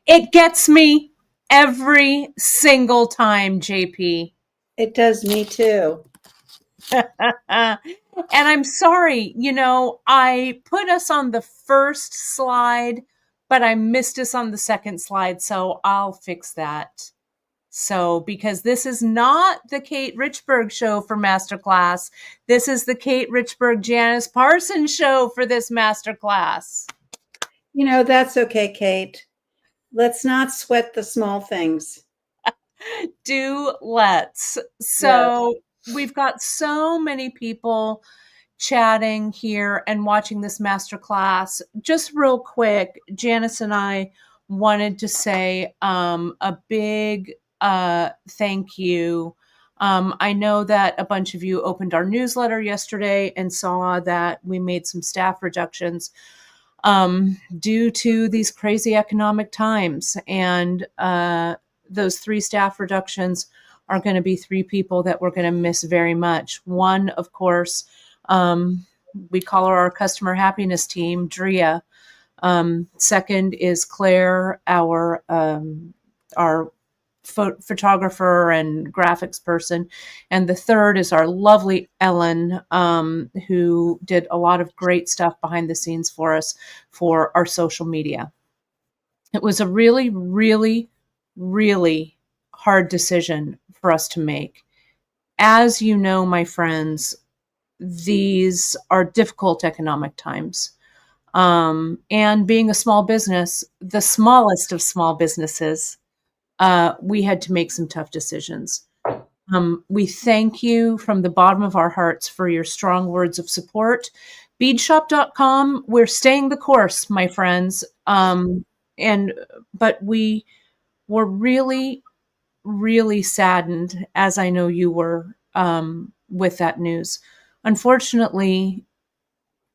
It gets me every single time, JP. It does me too. And I'm sorry, I put us on the first slide, but I missed us on the second slide, so I'll fix that. So, because this is not the Kate Richburg show for Masterclass, this is the Kate Richburg Janice Parsons show for this Masterclass. That's okay, Kate. Let's not sweat the small things. Let's. So, we've got so many people chatting here and watching this masterclass. Just real quick, Janice and I wanted to say a big thank you. I know that a bunch of you opened our newsletter yesterday and saw that we made some staff reductions due to these crazy economic times. And those 3 staff reductions are going to be 3 people that we're going to miss very much. One, of course, we call her our customer happiness team, Drea. Second is Claire, our photographer and graphics person. And the third is our lovely Ellen, who did a lot of great stuff behind the scenes for us for our social media. It was a really, really, really hard decision for us to make. As you know, my friends, these are difficult economic times. And being a small business, the smallest of small businesses, we had to make some tough decisions. We thank you from the bottom of our hearts for your strong words of support. Beadshop.com, we're staying the course, my friends. But we were really, really saddened, as I know you were, with that news. Unfortunately,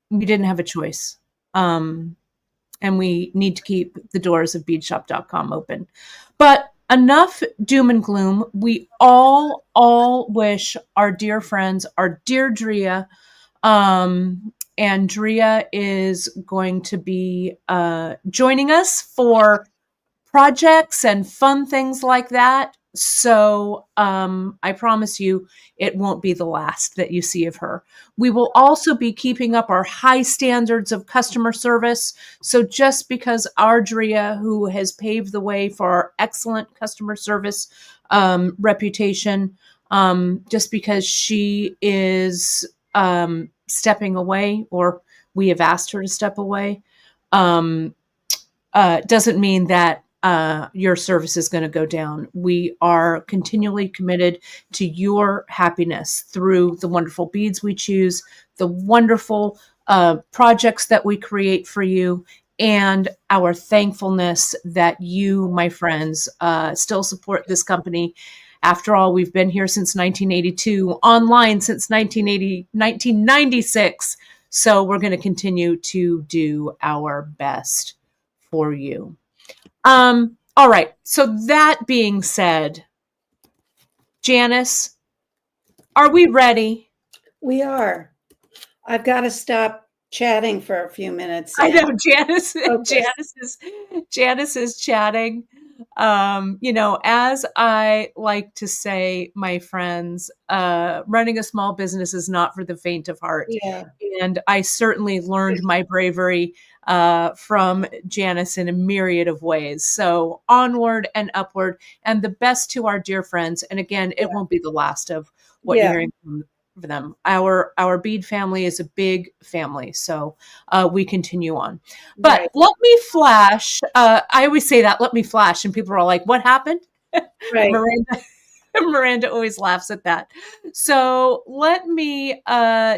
we didn't have a choice. And we need to keep the doors of beadshop.com open. But enough doom and gloom. We all wish our dear friends, our dear Drea, and Drea is going to be joining us for projects and fun things like that. So I promise you it won't be the last that you see of her. We will also be keeping up our high standards of customer service. So just because our Drea, who has paved the way for our excellent customer service reputation, just because she is stepping away, or we have asked her to step away, doesn't mean that your service is going to go down. We are continually committed to your happiness through the wonderful beads we choose, the wonderful projects that we create for you, and our thankfulness that you, my friends, still support this company. After all, we've been here since 1982, online since 1996. So we're going to continue to do our best for you. All right. So that being said, Janice, are we ready? We are. I've got to stop chatting for a few minutes. I know Janice is chatting. As I like to say, my friends, running a small business is not for the faint of heart. Yeah. And I certainly learned my bravery from Janice in a myriad of ways. So onward and upward, and the best to our dear friends. And again, it won't be the last of what you're hearing from them. Our bead family is a big family, so we continue on. But let me flash. I always say that, let me flash, and people are all like, what happened? Right. Miranda always laughs at that. So let me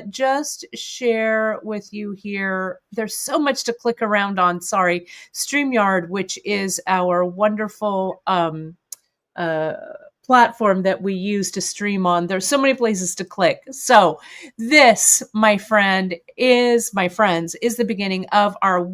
just share with you here. There's so much to click around on. Sorry. StreamYard, which is our wonderful platform that we use to stream on. There's so many places to click. So this, my friends, is the beginning of our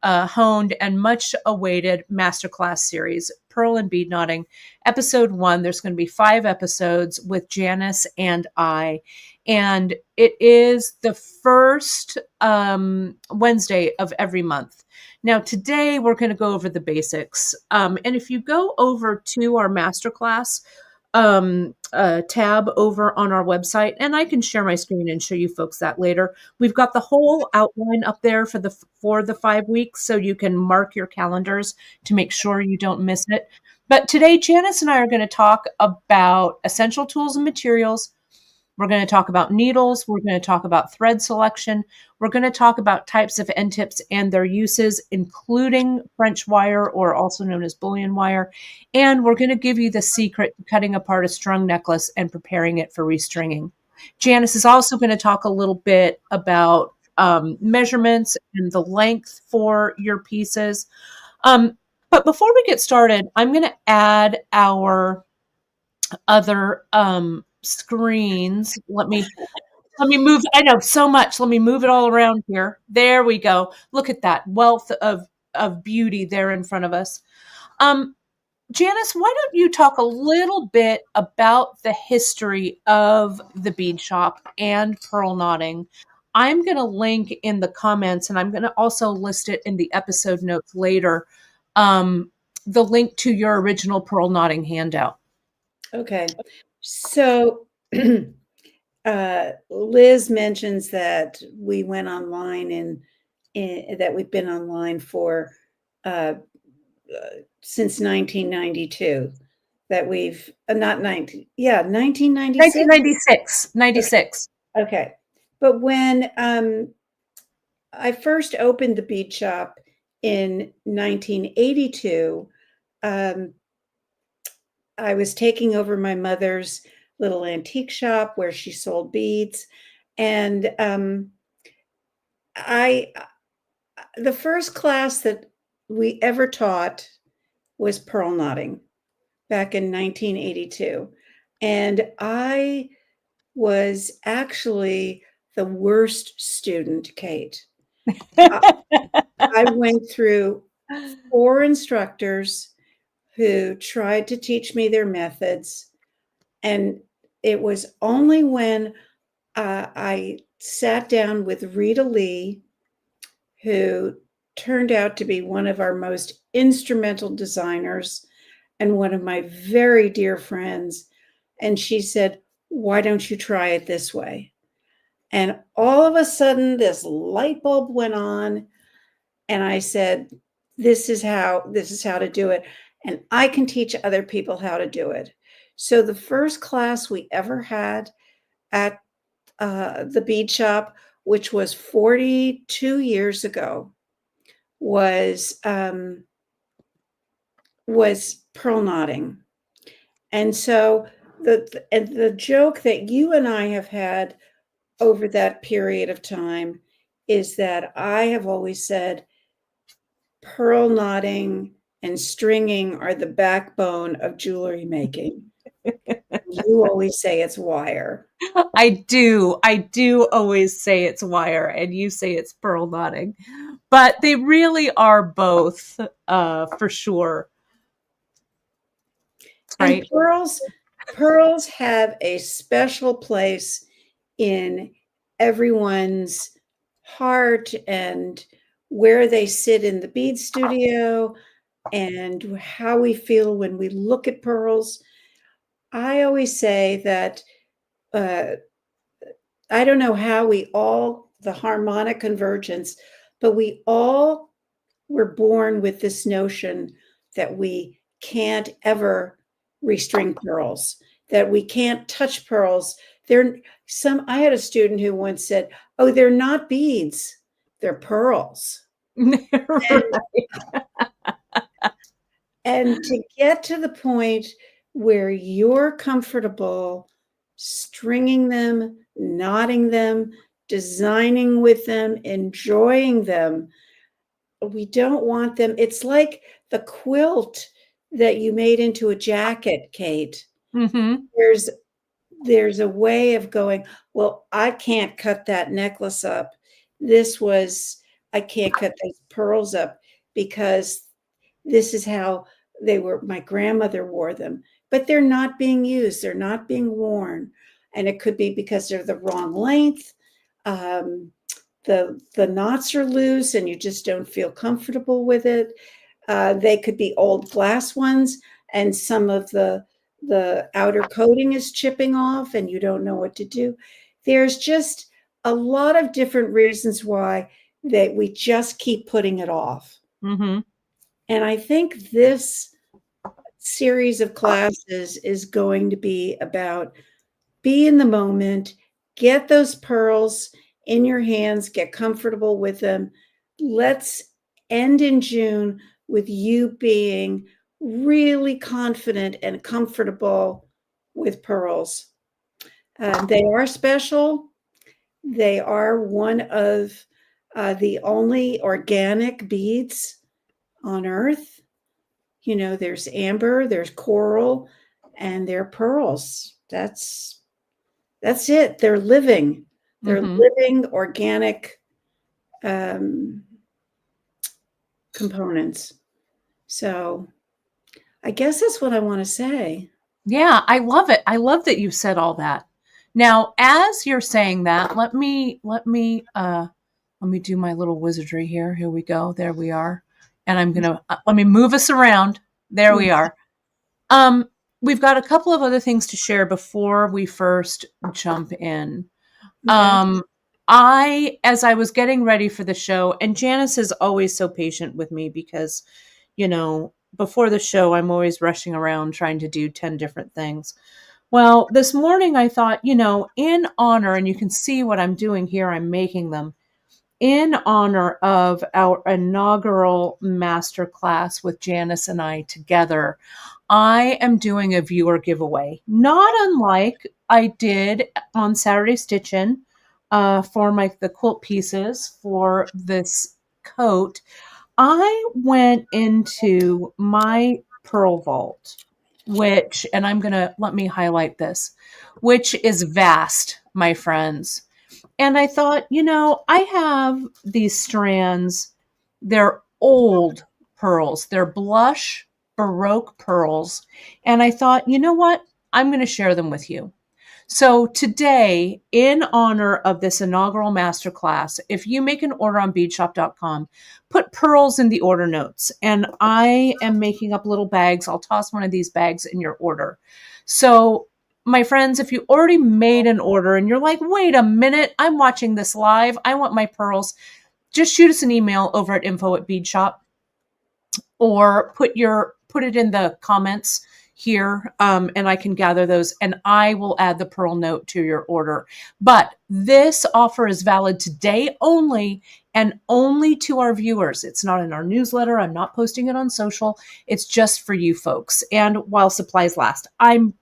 honed and much awaited masterclass series, Pearl and Bead Knotting, episode 1. There's going to be 5 episodes with Janice and I. And it is the first Wednesday of every month. Now, today we're going to go over the basics. And if you go over to our masterclass tab over on our website, and I can share my screen and show you folks that later. We've got the whole outline up there for the 5 weeks, so you can mark your calendars to make sure you don't miss it. But today, Janice and I are going to talk about essential tools and materials. We're going to talk about needles. We're going to talk about thread selection. We're going to talk about types of end tips and their uses, including French wire, or also known as bullion wire. And we're going to give you the secret to cutting apart a strung necklace and preparing it for restringing. Janice is also going to talk a little bit about measurements and the length for your pieces. But before we get started, I'm going to add our other screens. Let me move. I know so much. Let me move it all around here. There we go. Look at that wealth of beauty there in front of us. Janice, why don't you talk a little bit about the history of the bead shop and pearl knotting? I'm going to link in the comments, and I'm going to also list it in the episode notes later, the link to your original pearl knotting handout. Okay. So Liz mentions that we went online that we've been online for since 1992. That we've not 1996. 96. Okay. But when I first opened the bead shop in 1982, I was taking over my mother's little antique shop where she sold beads. And the first class that we ever taught was pearl knotting back in 1982. And I was actually the worst student, Kate. I went through 4 instructors who tried to teach me their methods. And it was only when I sat down with Rita Lee, who turned out to be one of our most instrumental designers and one of my very dear friends. And she said, "Why don't you try it this way?" And all of a sudden, this light bulb went on. And I said, this is how to do it. And I can teach other people how to do it. So the first class we ever had at the bead shop, which was 42 years ago, was pearl knotting. And so the joke that you and I have had over that period of time is that I have always said pearl knotting and stringing are the backbone of jewelry making. You always say it's wire. I do always say it's wire, and you say it's pearl knotting, but they really are both, for sure. Right? And pearls have a special place in everyone's heart and where they sit in the bead studio and how we feel when we look at pearls. I always say that I don't know how the harmonic convergence, but we all were born with this notion that we can't ever restring pearls, that we can't touch pearls. I had a student who once said, "Oh, they're not beads, they're pearls." Right. And to get to the point where you're comfortable stringing them, knotting them, designing with them, enjoying them, we don't want them. It's like the quilt that you made into a jacket, Kate. Mm-hmm. There's a way of going, well, I can't cut that necklace up. I can't cut those pearls up because this is how my grandmother wore them, but they're not being used. They're not being worn. And it could be because they're the wrong length. The knots are loose and you just don't feel comfortable with it. They could be old glass ones, and some of the outer coating is chipping off and you don't know what to do. There's just a lot of different reasons why that we just keep putting it off. Mm-hmm. And I think this series of classes is going to be about be in the moment, get those pearls in your hands, get comfortable with them. Let's end in June with you being really confident and comfortable with pearls. They are special. They are one of the only organic beads on earth. You know, there's amber, there's coral, and they're pearls. That's it. They're living. They're Mm-hmm. living organic components. So I guess that's what I want to say. Yeah, I love it. I love that you said all that. Now, as you're saying that, let me do my little wizardry here. Here we go. There we are. And I'm going to let me move us around. There we are. Um we've got a couple of other things to share before we first jump in. Okay. As I was getting ready for the show, and Janice is always so patient with me because, before the show, I'm always rushing around trying to do 10 different things. Well, this morning I thought, in honor, and you can see what I'm doing here, I'm making them in honor of our inaugural masterclass with Janice and I together. I am doing a viewer giveaway, not unlike I did on Saturday Stitchin' for the quilt pieces for this coat. I went into my Pearl Vault, and let me highlight this, which is vast, my friends. And I thought, I have these strands. They're old pearls. They're blush Baroque pearls. And I thought, you know what? I'm going to share them with you. So today, in honor of this inaugural masterclass, if you make an order on beadshop.com, put pearls in the order notes. And I am making up little bags. I'll toss one of these bags in your order. So my friends, if you already made an order and you're like, wait a minute, I'm watching this live, I want my pearls, just shoot us an email over at info@beadshop, or put it in the comments here, and I can gather those and I will add the pearl note to your order. But this offer is valid today only, and only to our viewers. It's not in our newsletter. I'm not posting it on social. It's just for you folks. And while supplies last, I'm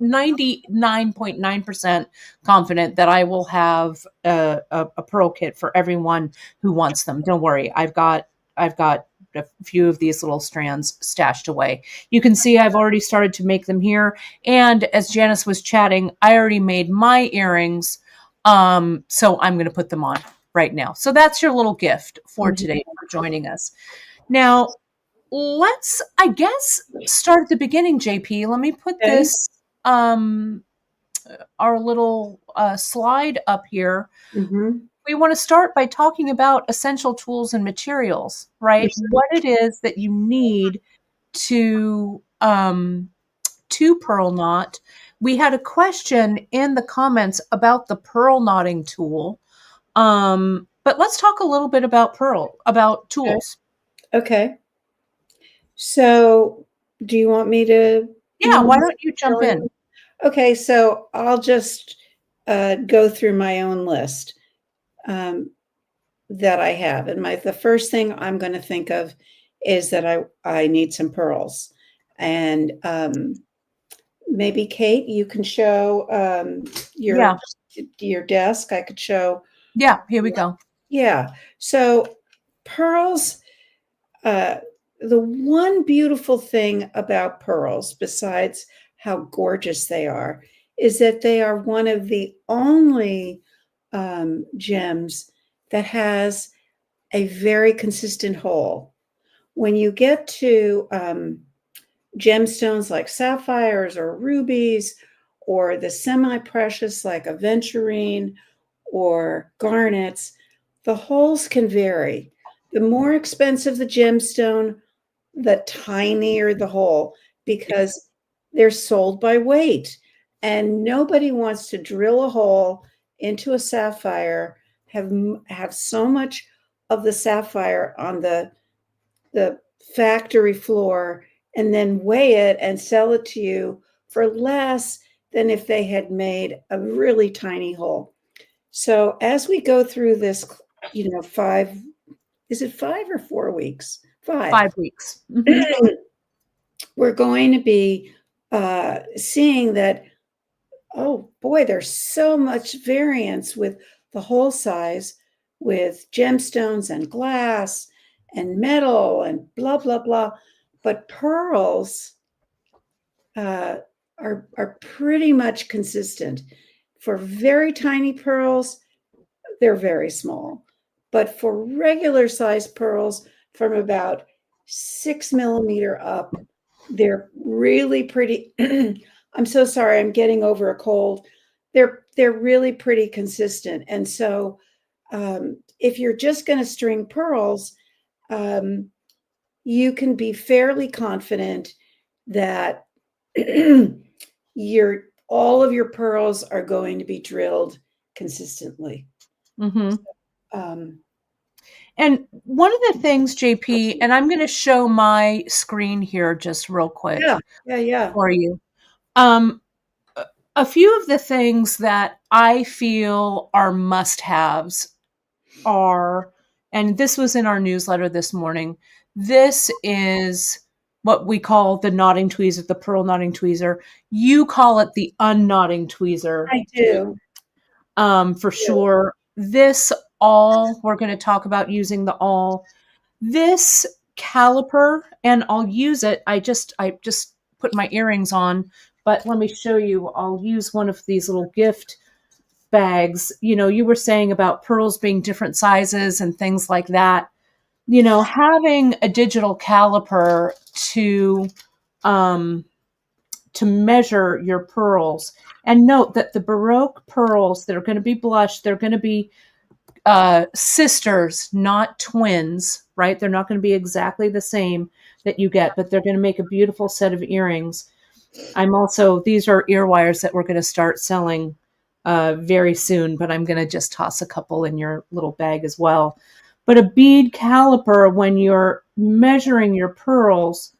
99.9% confident that I will have a pearl kit for everyone who wants them. Don't worry. I've got a few of these little strands stashed away. You can see I've already started to make them here. And as Janice was chatting, I already made my earrings. So I'm going to put them on right now. So that's your little gift for today for joining us. Now, let's, I guess, start at the beginning, JP. Let me put this, our little slide up here. We want to start by talking about essential tools and materials, right? What it is that you need to pearl knot. We had a question in the comments about the pearl knotting tool. But let's talk a little bit about tools. Okay. So do you want me to? Yeah, why don't you jump in? Okay, so I'll just go through my own list that I have. And the first thing I'm going to think of is that I need some pearls. And maybe Kate, you can show your desk. I could show. Yeah, here we go. Yeah. So pearls, the one beautiful thing about pearls, besides how gorgeous they are, is that they are one of the only gems that has a very consistent hole. When you get to gemstones like sapphires or rubies, or the semi-precious like aventurine or garnets, the holes can vary. The more expensive the gemstone, the tinier the hole, because they're sold by weight. And nobody wants to drill a hole into a sapphire, have so much of the sapphire on the factory floor, and then weigh it and sell it to you for less than if they had made a really tiny hole. So as we go through this, is it 5 or 4 weeks? 5 weeks. Mhm. We're going to be seeing that, oh boy, there's so much variance with the hole size, with gemstones and glass and metal and blah, blah, blah. But pearls are pretty much consistent. For very tiny pearls, they're very small. But for regular sized pearls from about 6 millimeter up, they're really pretty. I'm so sorry, I'm getting over a cold. They're really pretty consistent. And so if you're just going to string pearls, you can be fairly confident that all of your pearls are going to be drilled consistently. Mm-hmm. Um, And one of the things, JP, and I'm going to show my screen here just real quick yeah. for you. Um, a few of the things that I feel are must-haves are, and this was in our newsletter this morning, this is what we call the knotting tweezer, the pearl knotting tweezer. You call it the unknotting tweezer. I do. For sure. This awl, we're going to talk about using the awl. This caliper, and I'll use it. I just put my earrings on, but let me show you. I'll use one of these little gift bags. You were saying about pearls being different sizes and things like that. Having a digital caliper um, to measure your pearls. And note that the Baroque pearls, they're going to be blushed. They're going to be sisters, not twins, right? They're not going to be exactly the same that you get, but they're going to make a beautiful set of earrings. These are ear wires that we're going to start selling very soon, but I'm going to just toss a couple in your little bag as well. But a bead caliper, when you're measuring your pearls,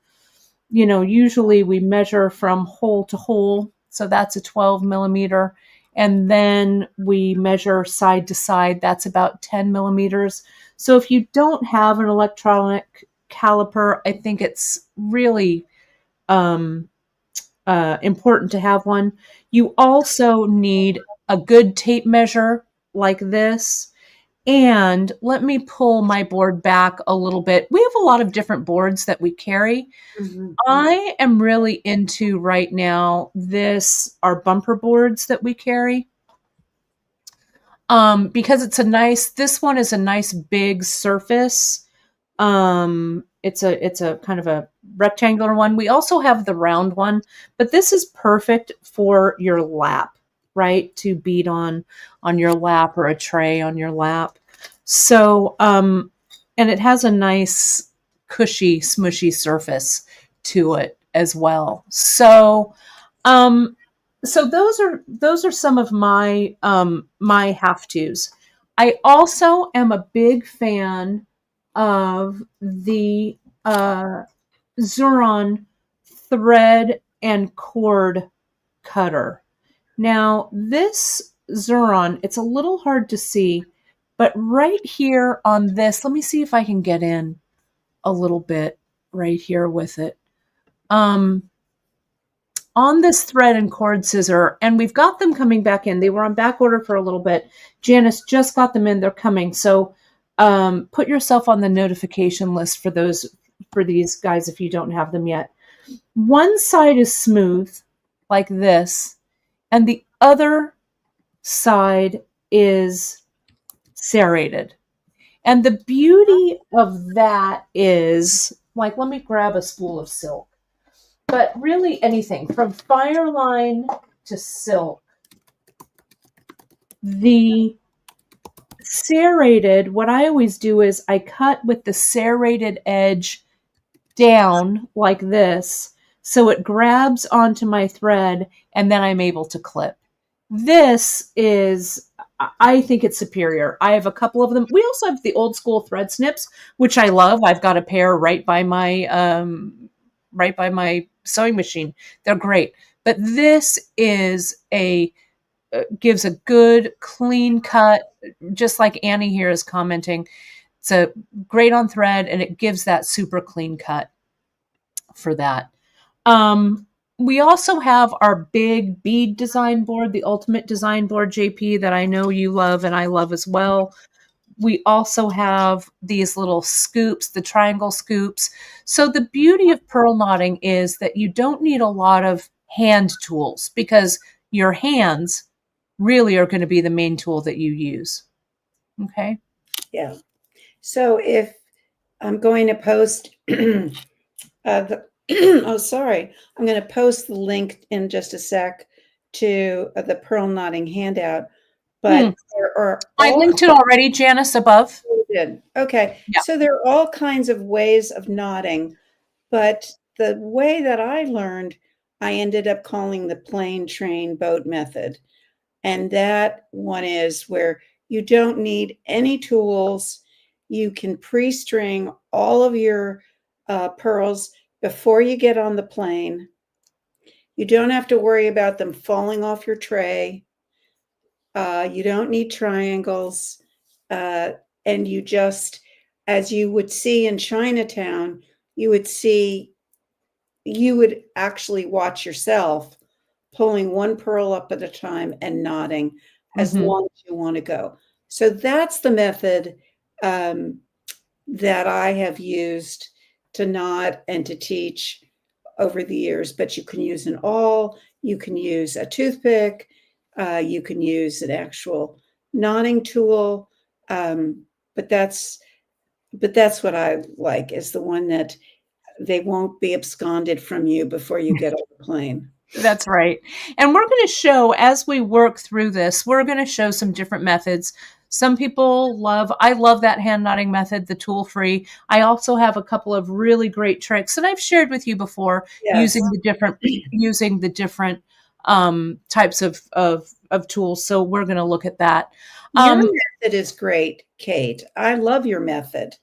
usually we measure from hole to hole. So that's a 12 millimeter. And then we measure side to side. That's about 10 millimeters. So if you don't have an electronic caliper, I think it's really important to have one. You also need a good tape measure like this. And let me pull my board back a little bit. We have a lot of different boards that we carry. Mm-hmm. I am really into right now our bumper boards that we carry. Because this one is a nice big surface. It's a kind of a rectangular one. We also have the round one, but this is perfect for your lap, right? To bead on your lap, or a tray on your lap. So, and it has a nice cushy, smushy surface to it as well. So, those are some of my my have-tos. I also am a big fan of the Zuron thread and cord cutter. Now, this Zuron, it's a little hard to see, but right here on this, let me see if I can get in a little bit right here with it. On this thread and cord scissor, and we've got them coming back in. They were on back order for a little bit. Janice just got them in. They're coming. So put yourself on the notification list for these guys if you don't have them yet. One side is smooth like this, and the other side is serrated. And the beauty of that is, like, let me grab a spool of silk. but really anything from fireline to silk. The serrated, what I always do is I cut with the serrated edge down like this so it grabs onto my thread and then I'm able to clip. This is, I think it's superior. I have a couple of them. We also have the old school thread snips, which I love. I've got a pair right by my sewing machine. They're great. But this is a gives a good clean cut, just like Annie here is commenting. It's a great on thread and it gives that super clean cut for that. Um, we also have our big bead design board, the ultimate design board, JP, that I know you love and I love as well. We also have these little scoops, the triangle scoops. So the beauty of pearl knotting is that you don't need a lot of hand tools because your hands really are going to be the main tool that you use. Okay. Yeah. So if I'm going to post oh, sorry. I'm going to post the link in just a sec to the pearl knotting handout, but there are I all linked it already, Janice, above. good. Okay. Yeah. So there are all kinds of ways of knotting, but the way that I learned, I ended up calling the plane train boat method. And that one is where you don't need any tools. You can pre-string all of your pearls before you get on the plane. You don't have to worry about them falling off your tray. You don't need triangles. And you just, as you would see in Chinatown, you would actually watch yourself pulling one pearl up at a time and knotting as long as you want to go. So that's the method that I have used to knot and to teach over the years. But you can use an awl, you can use a toothpick, you can use an actual knotting tool. But that's what I like, is the one that they won't be absconded from you before you get on the plane. That's right. And we're going to show, as we work through this, we're going to show some different methods. Some people I love that hand knotting method, the tool free. I also have a couple of really great tricks that I've shared with you before, Yes. using the different types of tools. So we're going to look at that. Your method is great, Kate. I love your method.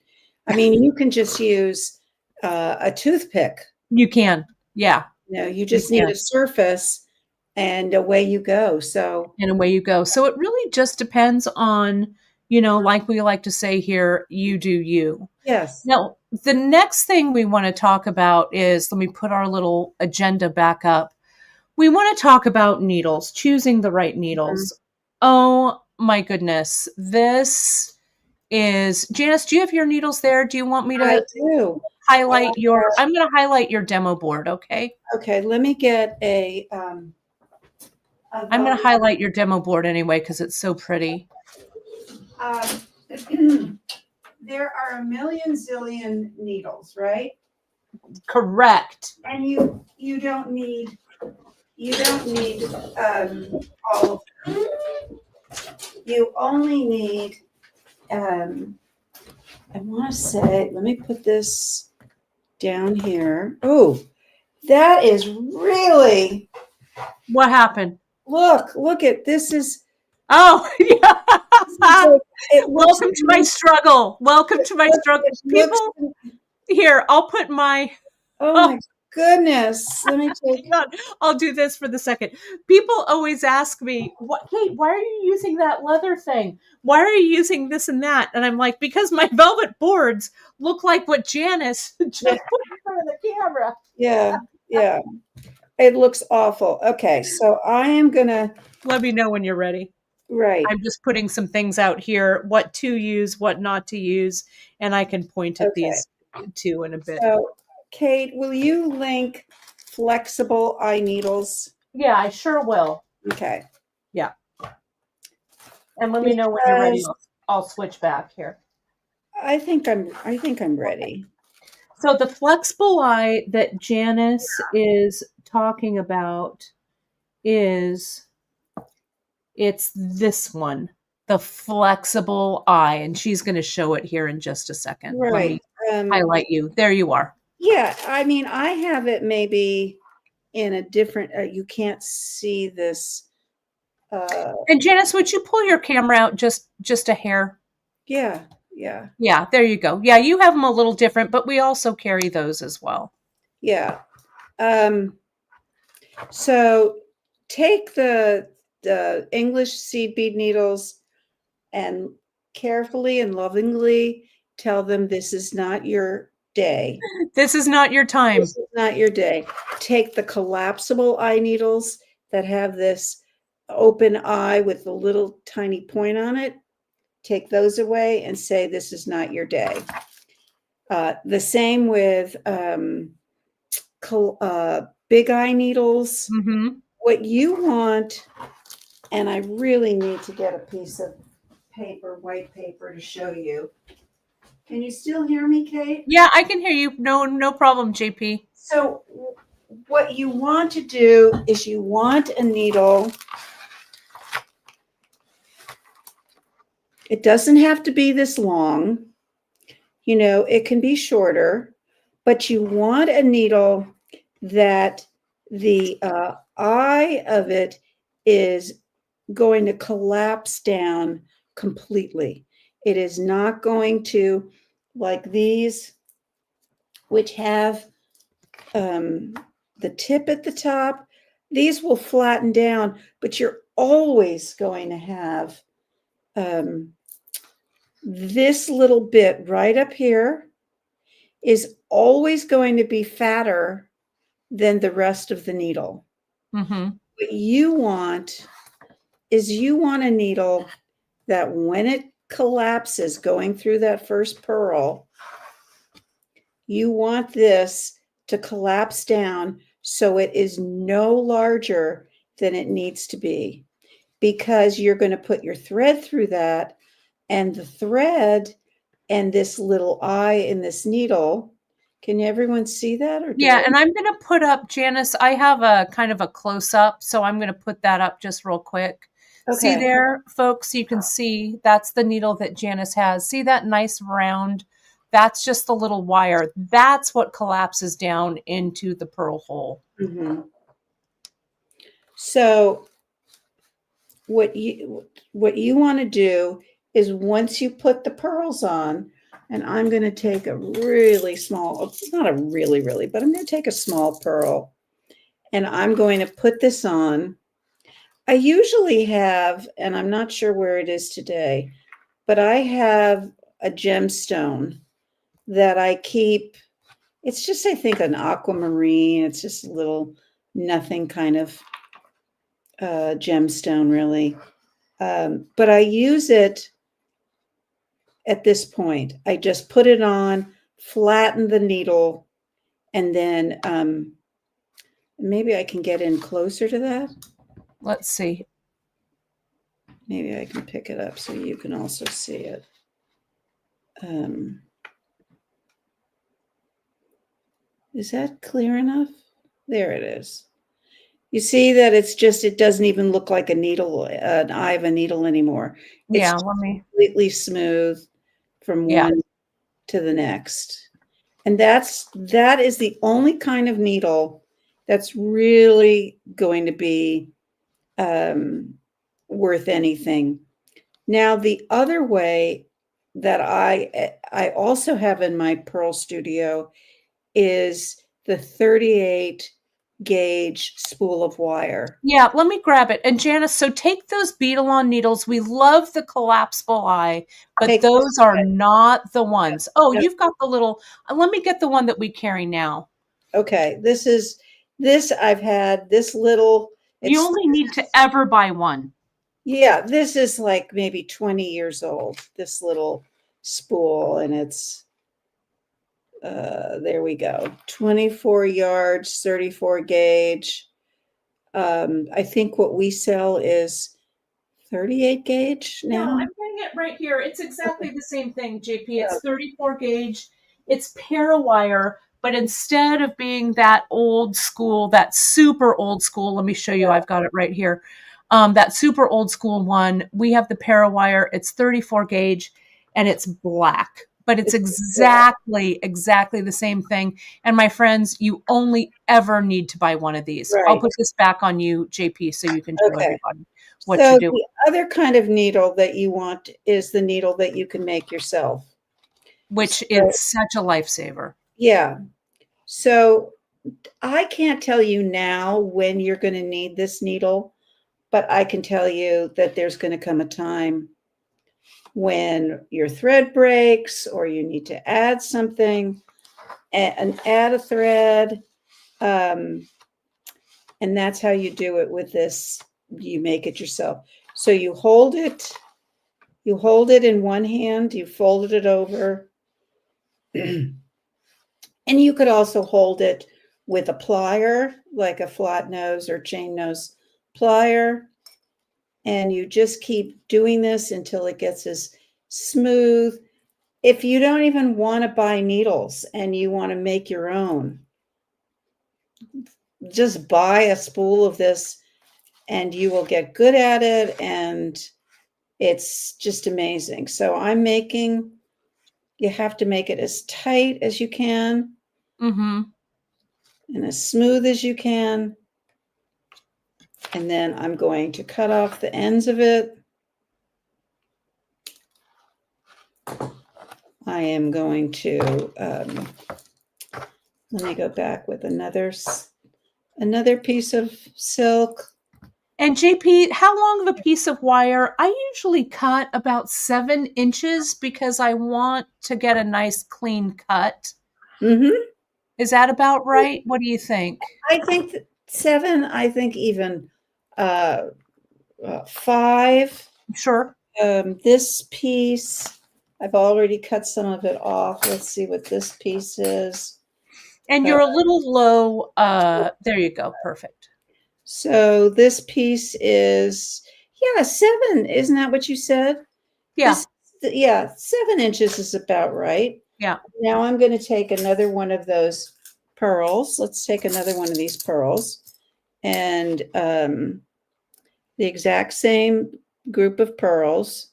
I mean, you can just use a toothpick. You can. Yeah. You just need a surface and away you go. And away you go. So it really just depends on, like we like to say here, you do you. Yes. Now, the next thing we want to talk about is, let me put our little agenda back up. We want to talk about needles, choosing the right needles. Oh my goodness. This is, Janice, do you have your needles there? Do you want me to I do. highlight I'm going to highlight your demo board. Okay. Okay. Let me get I'm going to highlight your demo board anyway, because it's so pretty. There are a million zillion needles, right? Correct. And you don't need all of them. You only need I want to say, let me put this down here. Oh, that is really, What happened? look at this is. Oh, yeah. Welcome to my like, struggle. Welcome to my struggle. People, here, I'll put my. Oh my goodness. Let me take. Hang on. I'll do this for the second. People always ask me, Kate, why are you using that leather thing? Why are you using this and that? And I'm like, because my velvet boards look like what Janice just put in front of the camera. Yeah. It looks awful. Okay, so I am going to. Let me know when you're ready. Right. I'm just putting some things out here, what to use, what not to use, and I can point at these two in a bit. So, Kate, will you link flexible eye needles? Yeah, I sure will. Okay. Yeah. And let me know when you're ready. I'll switch back here. I think I'm ready. So the flexible eye that Janice is talking about is it's this one, the flexible eye, and she's going to show it here in just a second. Let Right. me highlight you. There you are. Yeah, I mean, I have it maybe in a different, you can't see this. And Janice, would you pull your camera out just a hair? Yeah, yeah, Yeah, there you go. Yeah, you have them a little different, but we also carry those as well. yeah. So take the English seed bead needles and carefully and lovingly tell them this is not your day. This is not your time. This is not your day. Take the collapsible eye needles that have this open eye with a little tiny point on it. Take those away and say this is not your day. The same with big eye needles. Mm-hmm. What you want, and I really need to get a piece of paper, white paper, to show you. Can you still hear me, Kate? Yeah, I can hear you. No problem, JP. So what you want to do is you want a needle. It doesn't have to be this long. You know, it can be shorter, but you want a needle that the eye of it is going to collapse down completely. It is not going to, like these, which have the tip at the top, these will flatten down, but you're always going to have this little bit right up here is always going to be fatter than the rest of the needle. Mm-hmm. What you want is you want a needle that when it collapses going through that first pearl, you want this to collapse down so it is no larger than it needs to be, because you're going to put your thread through that, and the thread and this little eye in this needle. Can everyone see that? Or do Yeah, I? and I'm going to put up, Janice, I have a kind of a close up, so I'm going to put that up just real quick. See Okay. there, folks, you can see that's the needle that Janice has. See that nice round? That's just the little wire. That's what collapses down into the pearl hole. Mm-hmm. So what you want to do is, once you put the pearls on, and I'm going to take a really small, not a really, but I'm going to take a small pearl and I'm going to put this on. I usually have, and I'm not sure where it is today, but I have a gemstone that I keep. It's just, I think, an aquamarine. It's just a little nothing kind of gemstone, really. But I use it at this point. I just put it on, flatten the needle, and then maybe I can get in closer to that. Let's see. Maybe I can pick it up so you can also see it. Is that clear enough? There it is. You see that it's just, it doesn't even look like a needle, an eye of a needle anymore. It's Yeah, let me. completely smooth from Yeah. one to the next. And that is the only kind of needle that's really going to be worth anything. Now, the other way that I also have in my pearl studio is the 38 gauge spool of wire. Yeah, let me grab it. And Janice, so take those beadalon needles. We love the collapsible eye, but Take those are not the ones. Oh, no, you've got the little, let me get the one that we carry now. okay, this I've had this little. You It's, only need to ever buy one. yeah, this is like maybe 20 years old. This little spool, and it's there we go, 24 yards, 34 gauge. I think what we sell is 38 gauge No, now. I'm getting it right here. It's exactly the same thing, JP. Yeah. It's 34 gauge. It's parawire, but instead of being that old school, that super old school, let me show you, I've got it right here. That super old school one, we have the parawire. It's 34 gauge and it's black, but it's exactly the same thing. And my friends, you only ever need to buy one of these. I'll Right. put this back on you, JP, so you can show Okay. everybody what you're So doing. the other kind of needle that you want is the needle that you can make yourself. Which So, is such a lifesaver. yeah. So I can't tell you now when you're going to need this needle, but I can tell you that there's going to come a time when your thread breaks or you need to add something and add a thread. And that's how you do it with this. You make it yourself. So you hold it in one hand, you folded it over. And you could also hold it with a plier, like a flat nose or chain nose plier. And you just keep doing this until it gets as smooth. If you don't even want to buy needles and you want to make your own, just buy a spool of this and you will get good at it. And it's just amazing. So you have to make it as tight as you can and as smooth as you can. And then I'm going to cut off the ends of it. I am going to, let me go back with another piece of silk. And JP, how long of a piece of wire? I usually cut about 7 inches because I want to get a nice clean cut. Mm-hmm. Is that about right? What do you think? I think 7, I think even 5. Sure. This piece, I've already cut some of it off. Let's see what this piece is. And you're a little low. There you go. Perfect. So this piece is, 7. Isn't that what you said? Yeah. 7 inches is about right. Yeah. Now I'm going to take another one of those pearls. Let's take another one of these pearls and the exact same group of pearls.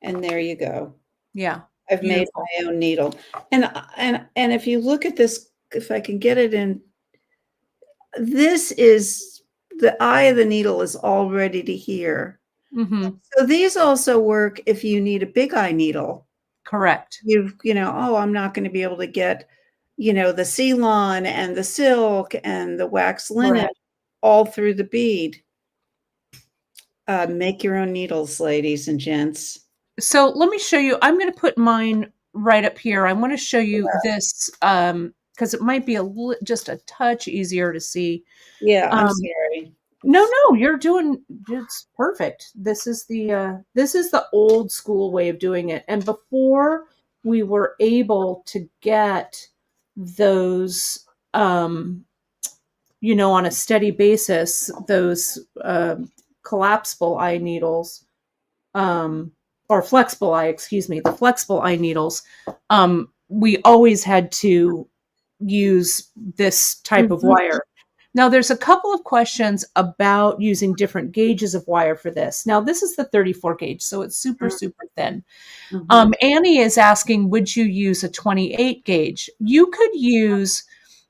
And there you go. Yeah. I've Beautiful. made my own needle. And if you look at this, if I can get it in, this is the eye of the needle is all ready to here. Mm-hmm. So these also work if you need a big eye needle. Correct. I'm not going to be able to get, the Ceylon and the silk and the wax linen all through the bead. Make your own needles, ladies and gents. So let me show you. I'm going to put mine right up here. I want to show you this because it might be just a touch easier to see. Yeah, I'm sorry. No, you're doing it's perfect. This is the old school way of doing it. And before we were able to get those on a steady basis, those collapsible eye needles, or flexible eye, excuse me, the flexible eye needles, we always had to use this type of wire. Now, there's a couple of questions about using different gauges of wire for this. Now, this is the 34 gauge, so it's super, super thin. Annie is asking, would you use a 28 gauge? You could use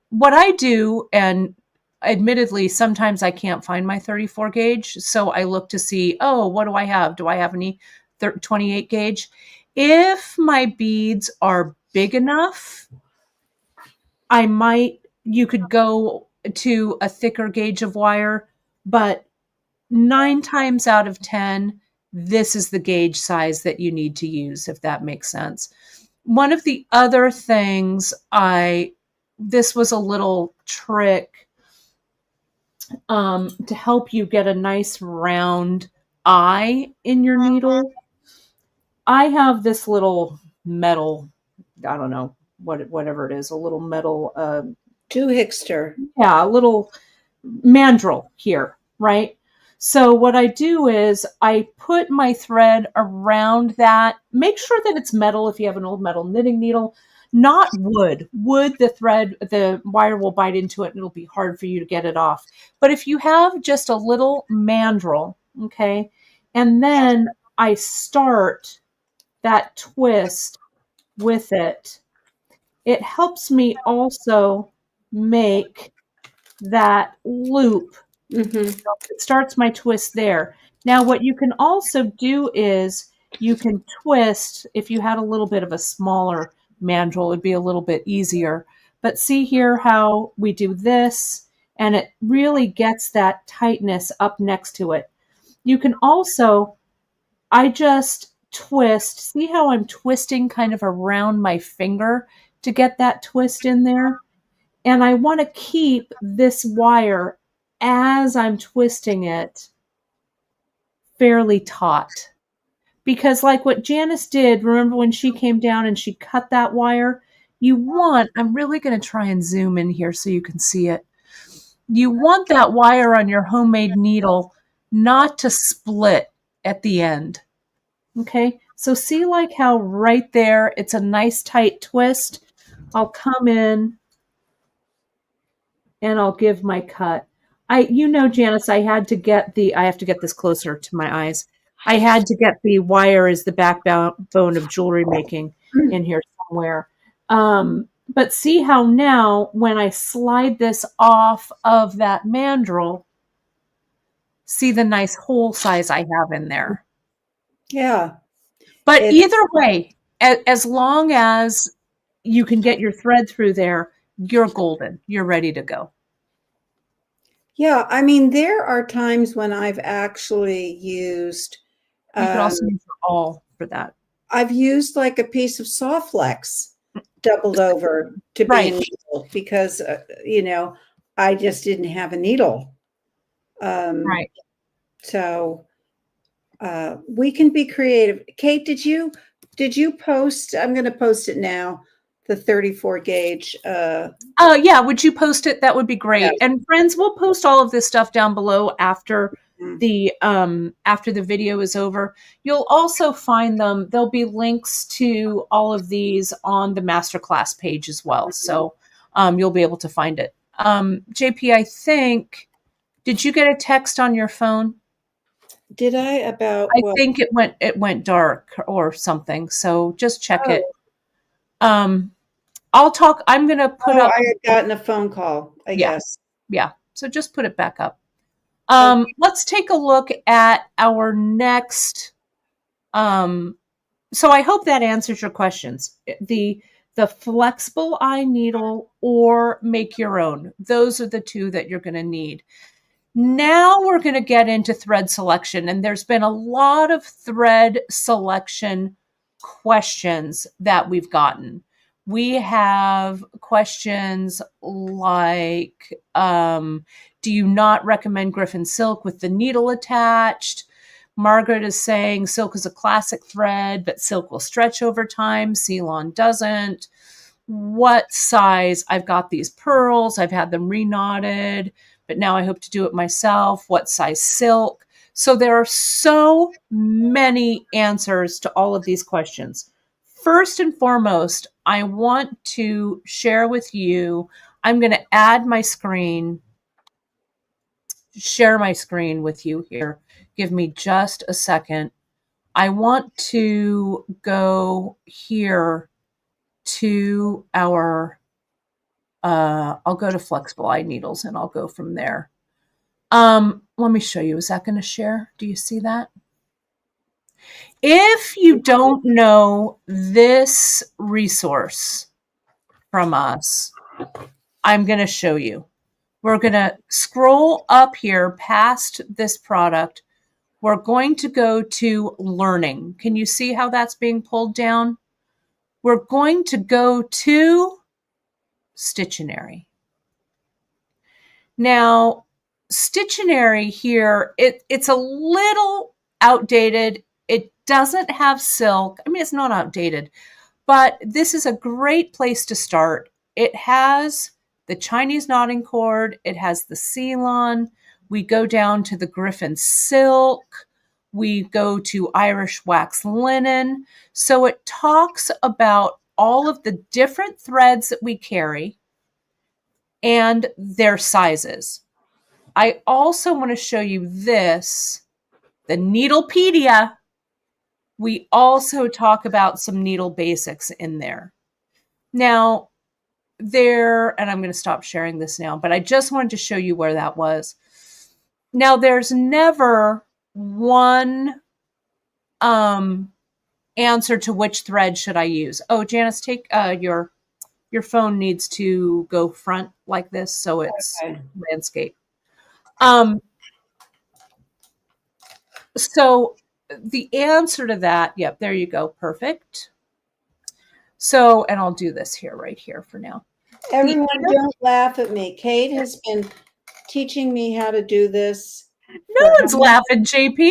what I do, and admittedly, sometimes I can't find my 34 gauge. So I look to see, what do I have? Do I have any 28 gauge? If my beads are big enough, you could go to a thicker gauge of wire, but 9 times out of 10, this is the gauge size that you need to use, if that makes sense. One of the other things this was a little trick to help you get a nice round eye in your needle. I have this little metal, I don't know, whatever it is, a little metal Two Hickster. Yeah, a little mandrel here, right? So what I do is I put my thread around that. Make sure that it's metal if you have an old metal knitting needle, not wood. Wood, the wire will bite into it and it'll be hard for you to get it off. But if you have just a little mandrel, okay, and then I start that twist with it, it helps me also make that loop. Mm-hmm. It starts my twist there. Now, what you can also do is you can twist, if you had a little bit of a smaller mandrel, it'd be a little bit easier. But see here how we do this, and it really gets that tightness up next to it. You can also, I just twist, see how I'm twisting kind of around my finger to get that twist in there? And I want to keep this wire as I'm twisting it fairly taut. Because, like what Janice did, remember when she came down and she cut that wire? I'm really going to try and zoom in here so you can see it. You want that wire on your homemade needle not to split at the end. Okay, so see like how right there it's a nice tight twist. I'll come in and I'll give my cut. Janice, I have to get this closer to my eyes. I had to get the wire as the backbone of jewelry making in here somewhere. But see how now when I slide this off of that mandrel, see the nice hole size I have in there. Yeah. But either way, as long as you can get your thread through there, you're golden. You're ready to go. Yeah, I mean, there are times when I've actually used, You could also use your awl for that. I've used like a piece of Softlex doubled over to be a needle because, I just didn't have a needle. Right. So we can be creative. Kate, did you post? I'm going to post it now. The 34 gauge. Yeah. Would you post it? That would be great. Yeah. And friends, we'll post all of this stuff down below after the video is over. You'll also find them. There'll be links to all of these on the masterclass page as well. So you'll be able to find it. JP, I think, did you get a text on your phone? Did I about? I think it went dark or something. So just check it. I'll talk. I'm going to put up. I had gotten a phone call, I guess. Yeah. So just put it back up. Let's take a look at our next. So I hope that answers your questions. The flexible eye needle or make your own. Those are the two that you're going to need. Now we're going to get into thread selection, and there's been a lot of thread selection questions that we've gotten. We have questions like, do you not recommend Griffin silk with the needle attached? Margaret is saying silk is a classic thread, but silk will stretch over time. Ceylon doesn't. What size? I've got these pearls. I've had them reknotted, but now I hope to do it myself. What size silk? So there are so many answers to all of these questions. First and foremost, I want to share with you, I'm going to add my screen, share my screen with you here. Give me just a second. I want to go here to our, I'll go to flexible eye needles and I'll go from there. Let me show you. Is that going to share? Do you see that? If you don't know this resource from us, I'm going to show you. We're going to scroll up here past this product. We're going to go to learning. Can you see how that's being pulled down? We're going to go to Stittionary. Now, Stittionary here, it's a little outdated. It doesn't have silk. I mean, it's not outdated, but this is a great place to start. It has the Chinese knotting cord. It has the Ceylon. We go down to the Griffin silk. We go to Irish wax linen. So it talks about all of the different threads that we carry and their sizes. I also want to show you this, the Needlepedia. We also talk about some needle basics in there. Now, and I'm going to stop sharing this now, but I just wanted to show you where that was. Now, there's never one answer to which thread should I use. Oh, Janice, take your phone needs to go front like this, so it's Okay. landscape. So the answer to that, yep, there you go, perfect. So, and I'll do this here, right here for now. Everyone, don't laugh at me. Kate has been teaching me how to do this. No one's laughing, JP.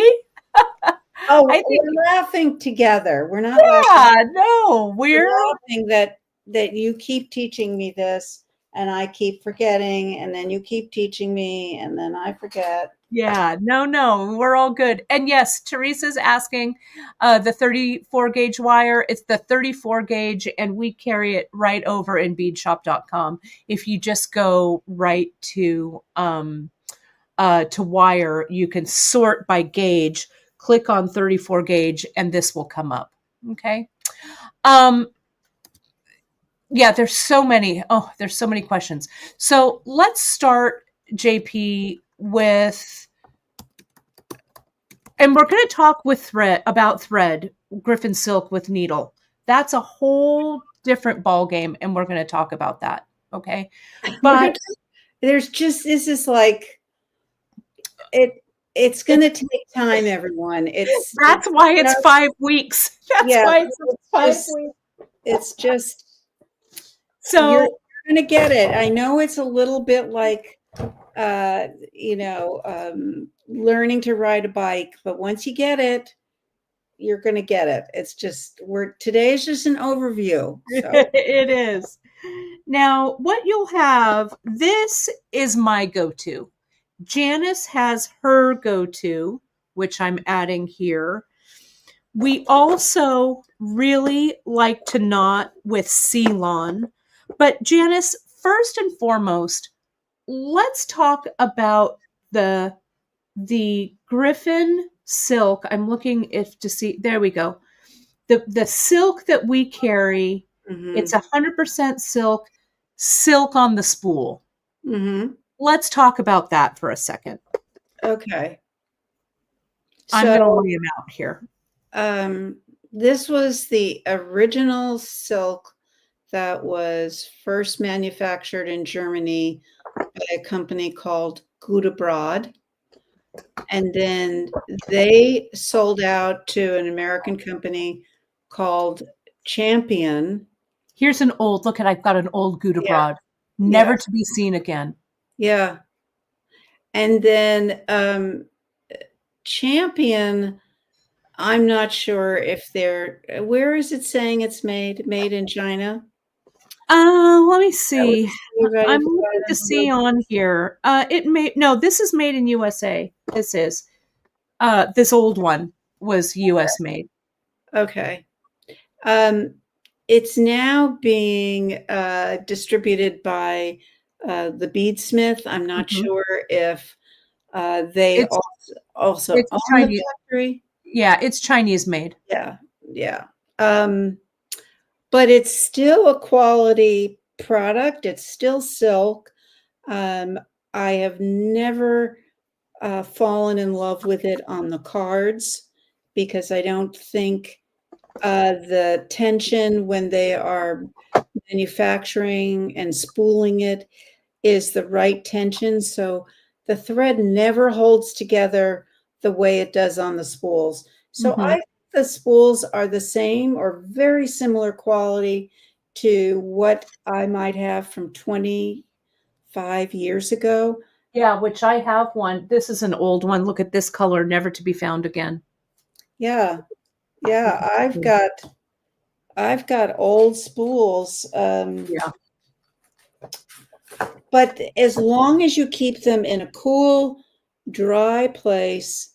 Oh, we're laughing together. We're not laughing. Yeah, no, we're laughing that you keep teaching me this and I keep forgetting, and then you keep teaching me and then I forget. Yeah, no, we're all good. And yes, Teresa's asking the 34 gauge wire. It's the 34 gauge, and we carry it right over in beadshop.com. If you just go right to wire, you can sort by gauge, click on 34 gauge, and this will come up. Okay. Yeah, there's so many questions. So let's start, JP, with, and we're going to talk about thread, Griffin silk with needle. That's a whole different ball game, and we're going to talk about that. Okay. But this is like, it's going to take time, everyone. That's why it's 5 weeks. That's why it's 5 weeks. It's just, so you're going to get it. I know it's a little bit like, learning to ride a bike, but once you get it, you're going to get it. It's just, today is just an overview. So. It is. Now, what you'll have, this is my go-to. Janice has her go-to, which I'm adding here. We also really like to knot with Ceylon. But Janice, first and foremost, let's talk about the Griffin silk. I'm looking to see, there we go. The silk that we carry, it's 100% silk on the spool. Let's talk about that for a second. Okay. I'm going to lay them out here. This was the original silk that was first manufactured in Germany by a company called Gutabrod. And then they sold out to an American company called Champion. Here's an old, I've got an old Gutabrod, never to be seen again. Yeah. And then Champion, I'm not sure if where is it saying it's made in China? Let me see. I'm looking to see on here. This is made in USA. This is, this old one was US made. Okay. It's now being distributed by the Beadsmith. I'm not sure if they also own Chinese. the factory. Yeah, it's Chinese made. Yeah. But it's still a quality product. It's still silk. I have never fallen in love with it on the cards because I don't think the tension when they are manufacturing and spooling it is the right tension. So the thread never holds together the way it does on the spools. So I think the spools are the same or very similar quality to what I might have from 25 years ago. Yeah, which I have one. This is an old one. Look at this color, never to be found again. Yeah. I've got old spools. But as long as you keep them in a cool, dry place.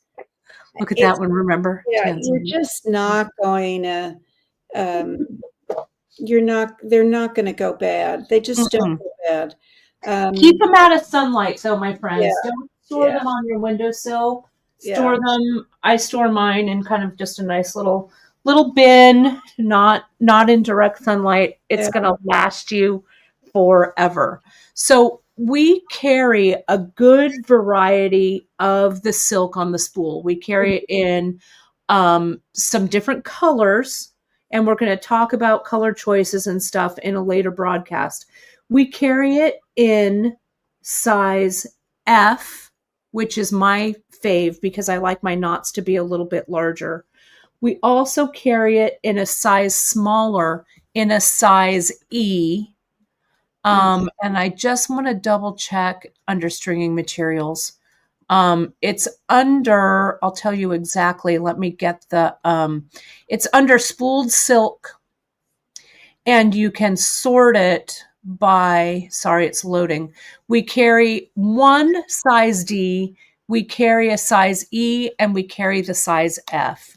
Look at that It's one, remember? Yeah, you're Tanzania. just not going to, um, they're not gonna go bad. They just don't Mm-mm. go bad. Keep Um, them out of sunlight, so my yeah, friends. Don't store yeah, them on your windowsill. yeah, Store them. I store mine in kind of just a nice little bin, not in direct sunlight. It's yeah. gonna last you forever. So we carry a good variety of the silk on the spool. We carry it in some different colors, and we're going to talk about color choices and stuff in a later broadcast. We carry it in size F, which is my fave because I like my knots to be a little bit larger. We also carry it in a size smaller, in a size E. Mm. And I just want to double check under stringing materials. It's under, I'll tell you exactly. Let me get it's under spooled silk, and you can sort it by, sorry, it's loading. We carry one size D, we carry a size E, and we carry the size F.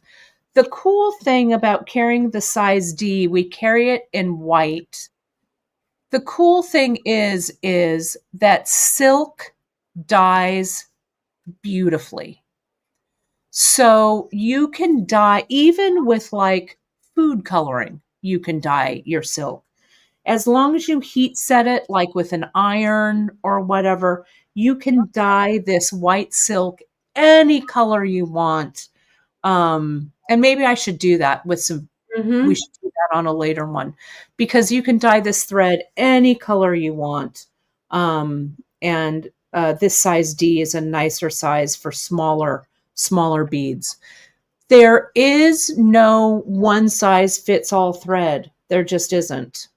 The cool thing about carrying the size D, we carry it in white. The cool thing is that silk dyes beautifully. So you can dye even with like food coloring, you can dye your silk. As long as you heat set it like with an iron or whatever, you can dye this white silk any color you want. And maybe I should do that with some, we Mhm. should do that on a later one because you can dye this thread any color you want. And this size D is a nicer size for smaller beads. There is no one size fits all thread. There just isn't.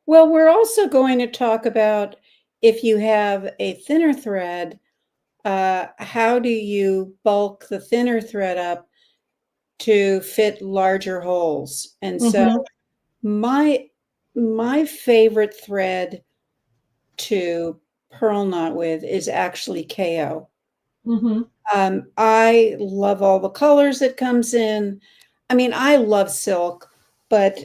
Well, we're also going to talk about if you have a thinner thread, how do you bulk the thinner thread up to fit larger holes? And so Mm-hmm. my my favorite thread to pearl knot with is actually KO. Mm-hmm. I love all the colors it comes in. I mean, I love silk, but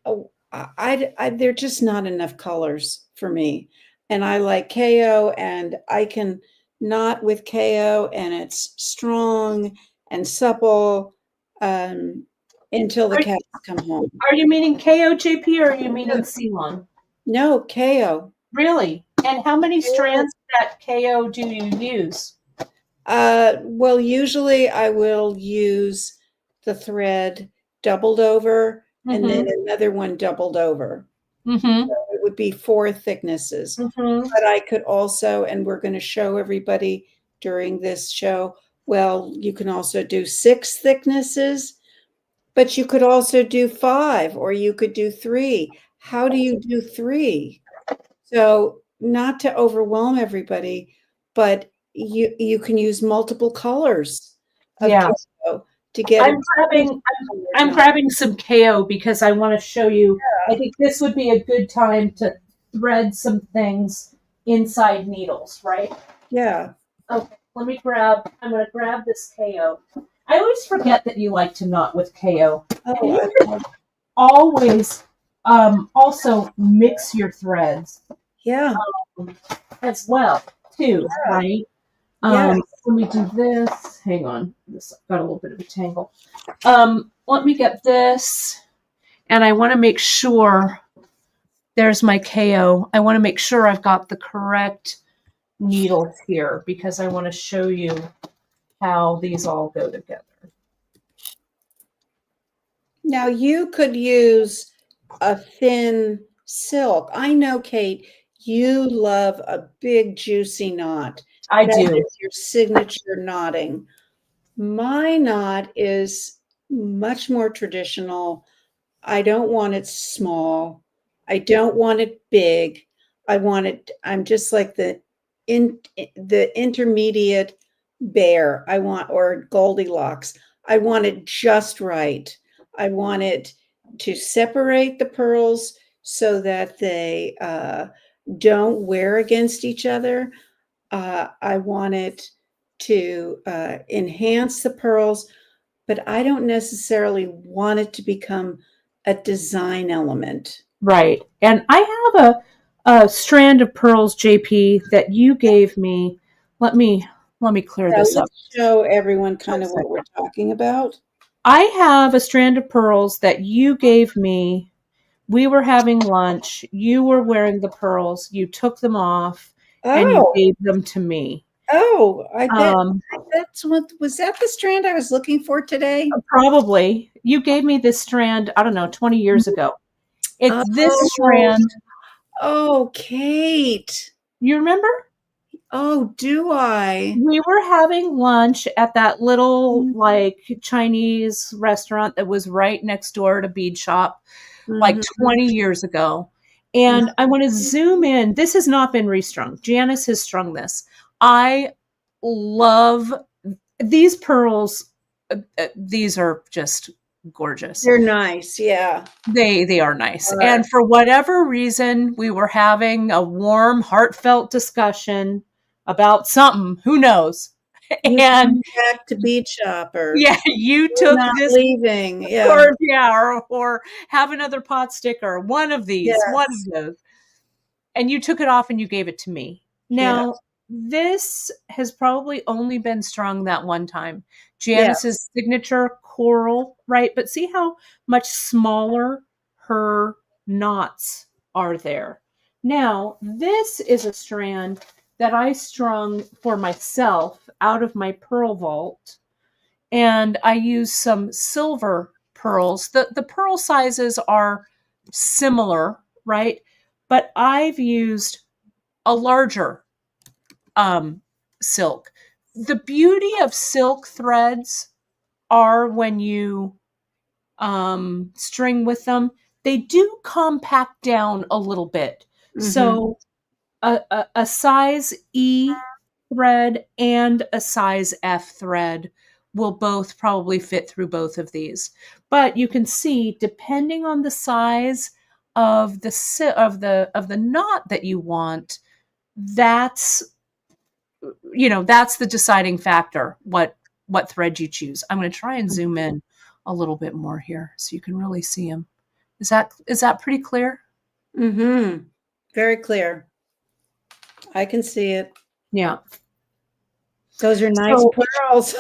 they're just not enough colors for me. And I like KO, and I can knot with KO, and it's strong and supple um, until the Are, cats come home. are you meaning KOJP or are you meaning Ceylon? No, KO. Really? And how many strands of that KO do you use? Well, usually I will use the thread doubled over and then Mm-hmm. another one doubled over. Mm-hmm. It would be 4 thicknesses. Mm-hmm. But I could also, and we're going to show everybody during this show, well, you can also do 6 thicknesses, but you could also do 5 or you could do 3. How do you do 3? So, not to overwhelm everybody, but you can use multiple colors of Yeah. camo to get a I'm different grabbing color I'm knot. grabbing some KO because I want to show you. I think this would be a good time to thread some things inside needles, right? Yeah. Okay, I'm going to grab this KO. I always forget that you like to knot with KO. And Oh, you I should love always also mix your threads yeah. as well, too, Yeah. right? Yeah. Let me do this. Hang on. This got a little bit of a tangle. Let me get this. And I want to make sure there's my KO. I want to make sure I've got the correct needles here because I want to show you how these all go together. Now you could use a thin silk. I know, Kate, you love a big juicy knot. I That do. is your signature knotting. My knot is much more traditional. I don't want it small. I don't want it big. I'm just like the intermediate bear. I want, or Goldilocks. I want it just right. I want it to separate the pearls so that they don't wear against each other. I want it to enhance the pearls, but I don't necessarily want it to become a design element. Right. And I have a strand of pearls, JP, that you gave me. Let me let me clear Yeah, this up let's show everyone for kind a of what we're second. talking about. I have a strand of pearls that you gave me. We were having lunch. You were wearing the pearls. You took them off and you Oh, gave them to me. oh, I bet Um, that's what was that the strand I was looking for today? Probably. You gave me this strand, I don't know, 20 years ago. It's this Oh, strand. oh, Kate. You remember? Oh, do I? We were having lunch at that little like Chinese restaurant that was right next door to Beadshop like Mm-hmm. 20 years ago. And I want to zoom in. This has not been restrung. Janice has strung this. I love these pearls. These are just gorgeous. They're nice, yeah. They are nice. Are. And for whatever reason, we were having a warm, heartfelt discussion about something, who knows? You And come back to Beadshop or yeah, you we're took not this, leaving. Yeah. or yeah, or have another pot sticker, one of these, one Yes. of those. And you took it off and you gave it to me. Yeah. Now, this has probably only been strung that one time. Yes. Janice's signature coral, right? But see how much smaller her knots are there. Now, this is a strand that I strung for myself out of my pearl vault, and I used some silver pearls. The pearl sizes are similar, right? But I've used a larger um, silk. The beauty of silk threads are when you string with them, they do compact down a little bit. Mm-hmm. So a size E thread and a size F thread will both probably fit through both of these. But you can see, depending on the size of the knot that you want, that's that's the deciding factor, what thread you choose. I'm going to try and zoom in a little bit more here so you can really see them. Is that pretty clear? Mm-hmm. Very clear. I can see it. Yeah. Those are nice So pearls.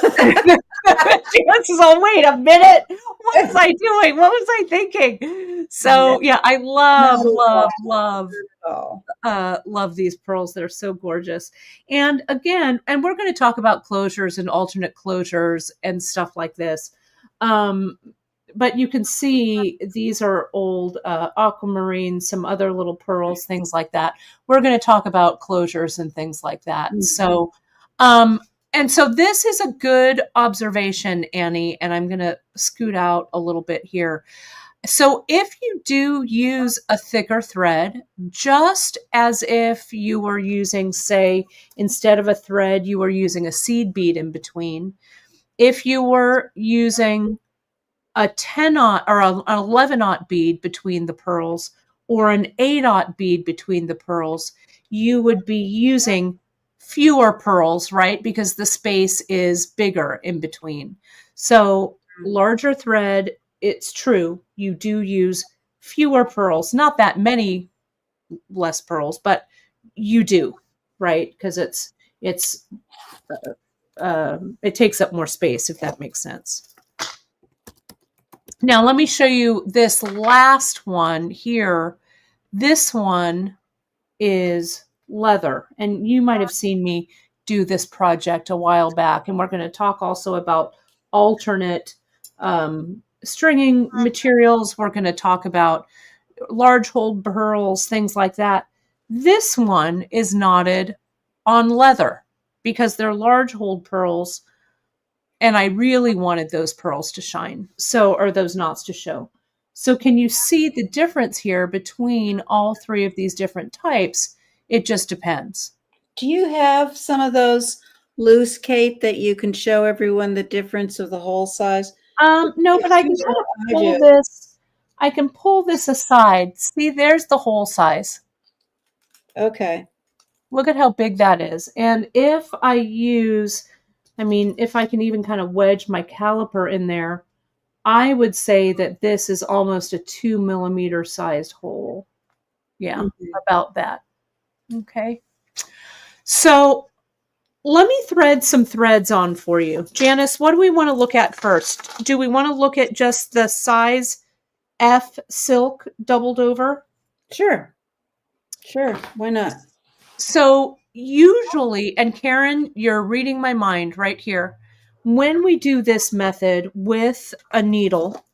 chances all, wait a minute. What was I doing? What was I thinking? No, So yeah, I not love, at love, all. love Not at all. love these pearls. They're so gorgeous. And again, and we're going to talk about closures and alternate closures and stuff like this. Um, but you can see these are old aquamarine, some other little pearls, things like that. We're going to talk about closures and things like that. Mm-hmm. Um, and so this is a good observation, Annie, and I'm going to scoot out a little bit here. So if you do use a thicker thread, just as if you were using, say, instead of a thread, you were using a seed bead in between. If you were using a 10-aught or an 11-aught bead between the pearls or an 8-aught bead between the pearls, you would be using fewer pearls, right? Because the space is bigger in between. So larger thread, it's true, you do use fewer pearls, not that many less pearls, but you do, right? Because it's it takes up more space, if that makes sense. Now, let me show you this last one here. This one is leather, and you might have seen me do this project a while back. And we're going to talk also about alternate stringing materials. We're going to talk about large hold pearls, things like that. This one is knotted on leather because they're large hold pearls, and I really wanted those pearls to shine, or those knots to show. So can you see the difference here between all three of these different types? It just depends. Do you have some of those loose, Kate, that you can show everyone the difference of the hole size? No, If but I you can kind do, of I pull do. this. I can pull this aside. See, there's the hole size. Okay. Look at how big that is. And if I use, I mean, if I can even kind of wedge my caliper in there, I would say that this is almost a 2 millimeter sized hole. Yeah, Mhm. about that. Okay. So let me thread some threads on for you. Janice, what do we want to look at first? Do we want to look at just the size F silk doubled over? Sure. Sure. Why not? So usually, and Karen, you're reading my mind right here. When we do this method with a needle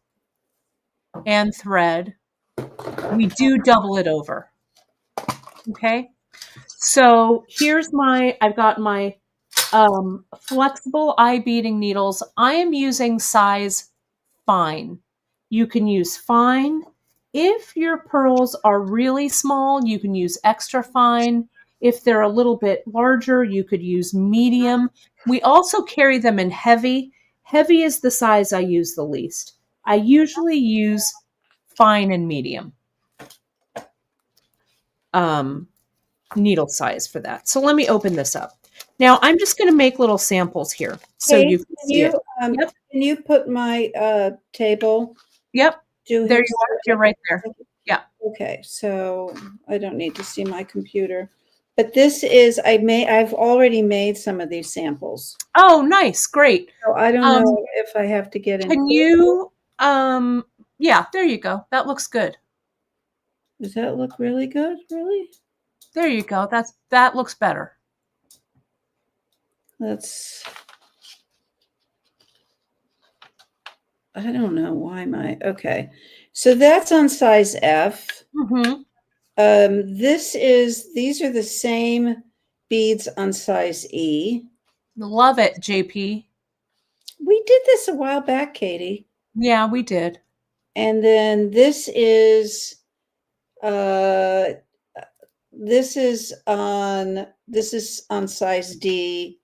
and thread, we do double it over. Okay. So here's I've got my flexible eye beading needles. I am using size fine. You can use fine. If your pearls are really small, you can use extra fine. If they're a little bit larger, you could use medium. We also carry them in heavy. Heavy is the size I use the least. I usually use fine and medium needle size for that. So let me open this up. Now I'm just going to make little samples here so Hey, you can see it. Yep. can you put my table Yep. do There here? you are. You're right there. Yeah. Okay, so I don't need to see my computer. But this is I've already made some of these samples. Oh, nice. Great. So I don't Um, know if I have to get in. can you, yeah, there you go. That looks good. Does that look really good? Really? There you go. That looks better. Let's, I don't know why okay. So that's on size F. Mm-hmm. These are the same beads on size E. Love it, JP. We did this a while back, Katie. Yeah, we did. And then uh this is on size D,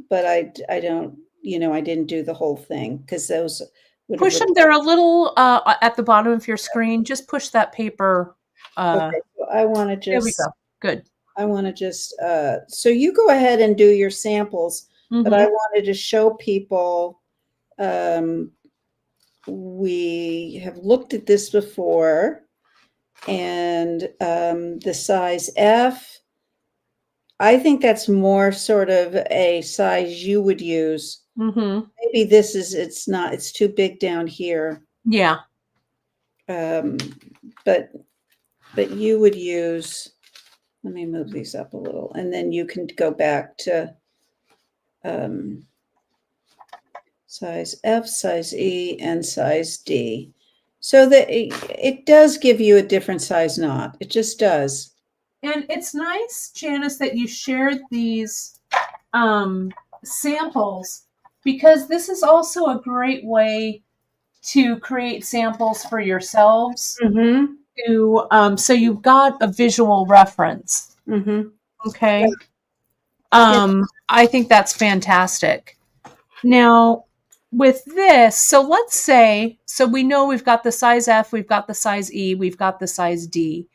but I don't, I didn't do the whole thing because those would have Push them. They're a little at the bottom of your screen. Just push that paper. okay. So There we go. Good. I want to just so you go ahead and do your samples, but I Mm-hmm. wanted to show people we have looked at this before, and the size F, I think that's more sort of a size you would use. Mm-hmm. Maybe it's too big down here. Yeah. Um, but you would use, let me move these up a little, and then you can go back to size F, size E, and size D. So that it does give you a different size knot. It just does. And it's nice, Janice, that you shared these samples because this is also a great way to create samples for yourselves. Mm-hmm. So you've got a visual reference. Mm-hmm. Okay. Yeah. I think that's fantastic. Now, with this, so let's say, so we know we've got the size F, we've got the size E, we've got the size D.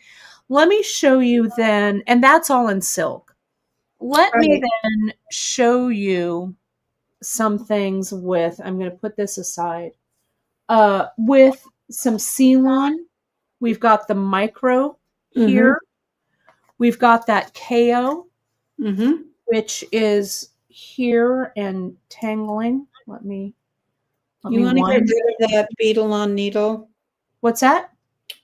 Let me show you then, and that's all in silk. Let me then show you some things with, I'm going to put this aside, with some Ceylon. We've got the micro here. Mm-hmm. We've got that KO, Mm-hmm. which is here and tangling. Let me You want to get wind. rid of that beetle on needle? What's that?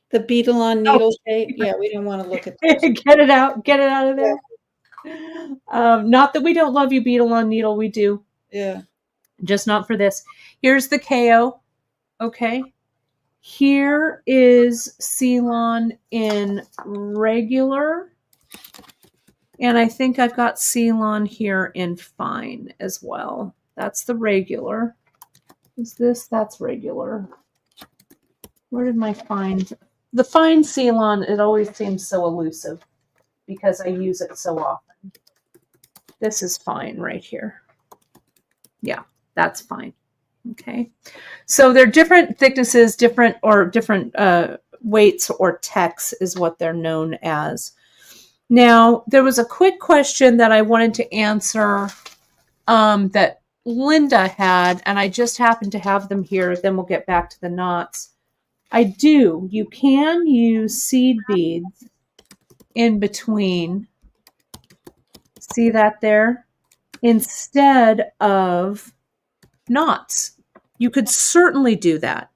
The beetle on Oh, needle shape? Yeah, we don't want to look at those. get it out. Get it out of there. Not that we don't love you, beetle on needle. We do. Yeah. Just not for this. Here's the KO. Okay. Here is Ceylon in regular. And I think I've got Ceylon here in fine as well. That's the regular. Is this? That's regular. Where did my fine? The fine Ceylon, it always seems so elusive because I use it so often. This is fine right here. Yeah, that's fine. Okay. So they're different thicknesses, different weights or techs is what they're known as. Now, there was a quick question that I wanted to answer that Linda had, and I just happen to have them here. Then we'll get back to the knots. You can use seed beads in between. See that there? Instead of knots. You could certainly do that.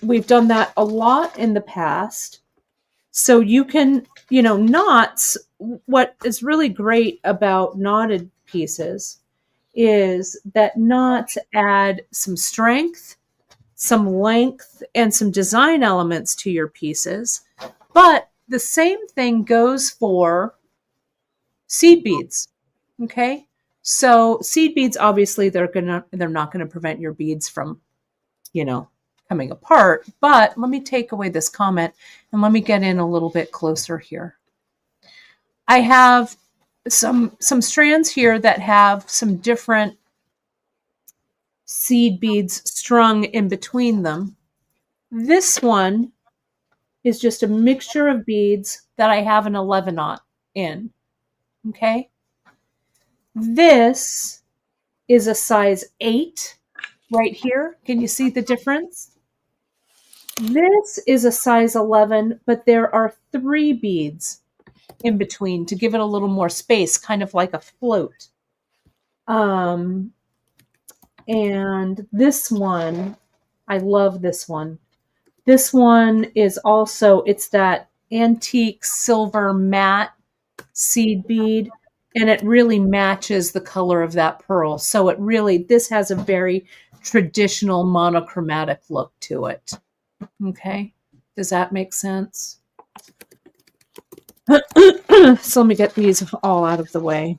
We've done that a lot in the past. So you can, knots, what is really great about knotted pieces is that knots add some strength, some length, and some design elements to your pieces. But the same thing goes for seed beads. Okay? So seed beads, obviously, they're not gonna prevent your beads from, coming apart. But let me take away this comment and let me get in a little bit closer here. I have some strands here that have some different seed beads strung in between them. This one is just a mixture of beads that I have an 11-aught in. Okay? This is a size 8 right here. Can you see the difference? This is a size 11, but there are 3 beads in between to give it a little more space, kind of like a float. And this one, I love this one. This one is also, it's that antique silver matte seed bead, and it really matches the color of that pearl. So this has a very traditional monochromatic look to it. Okay, does that make sense? So let me get these all out of the way.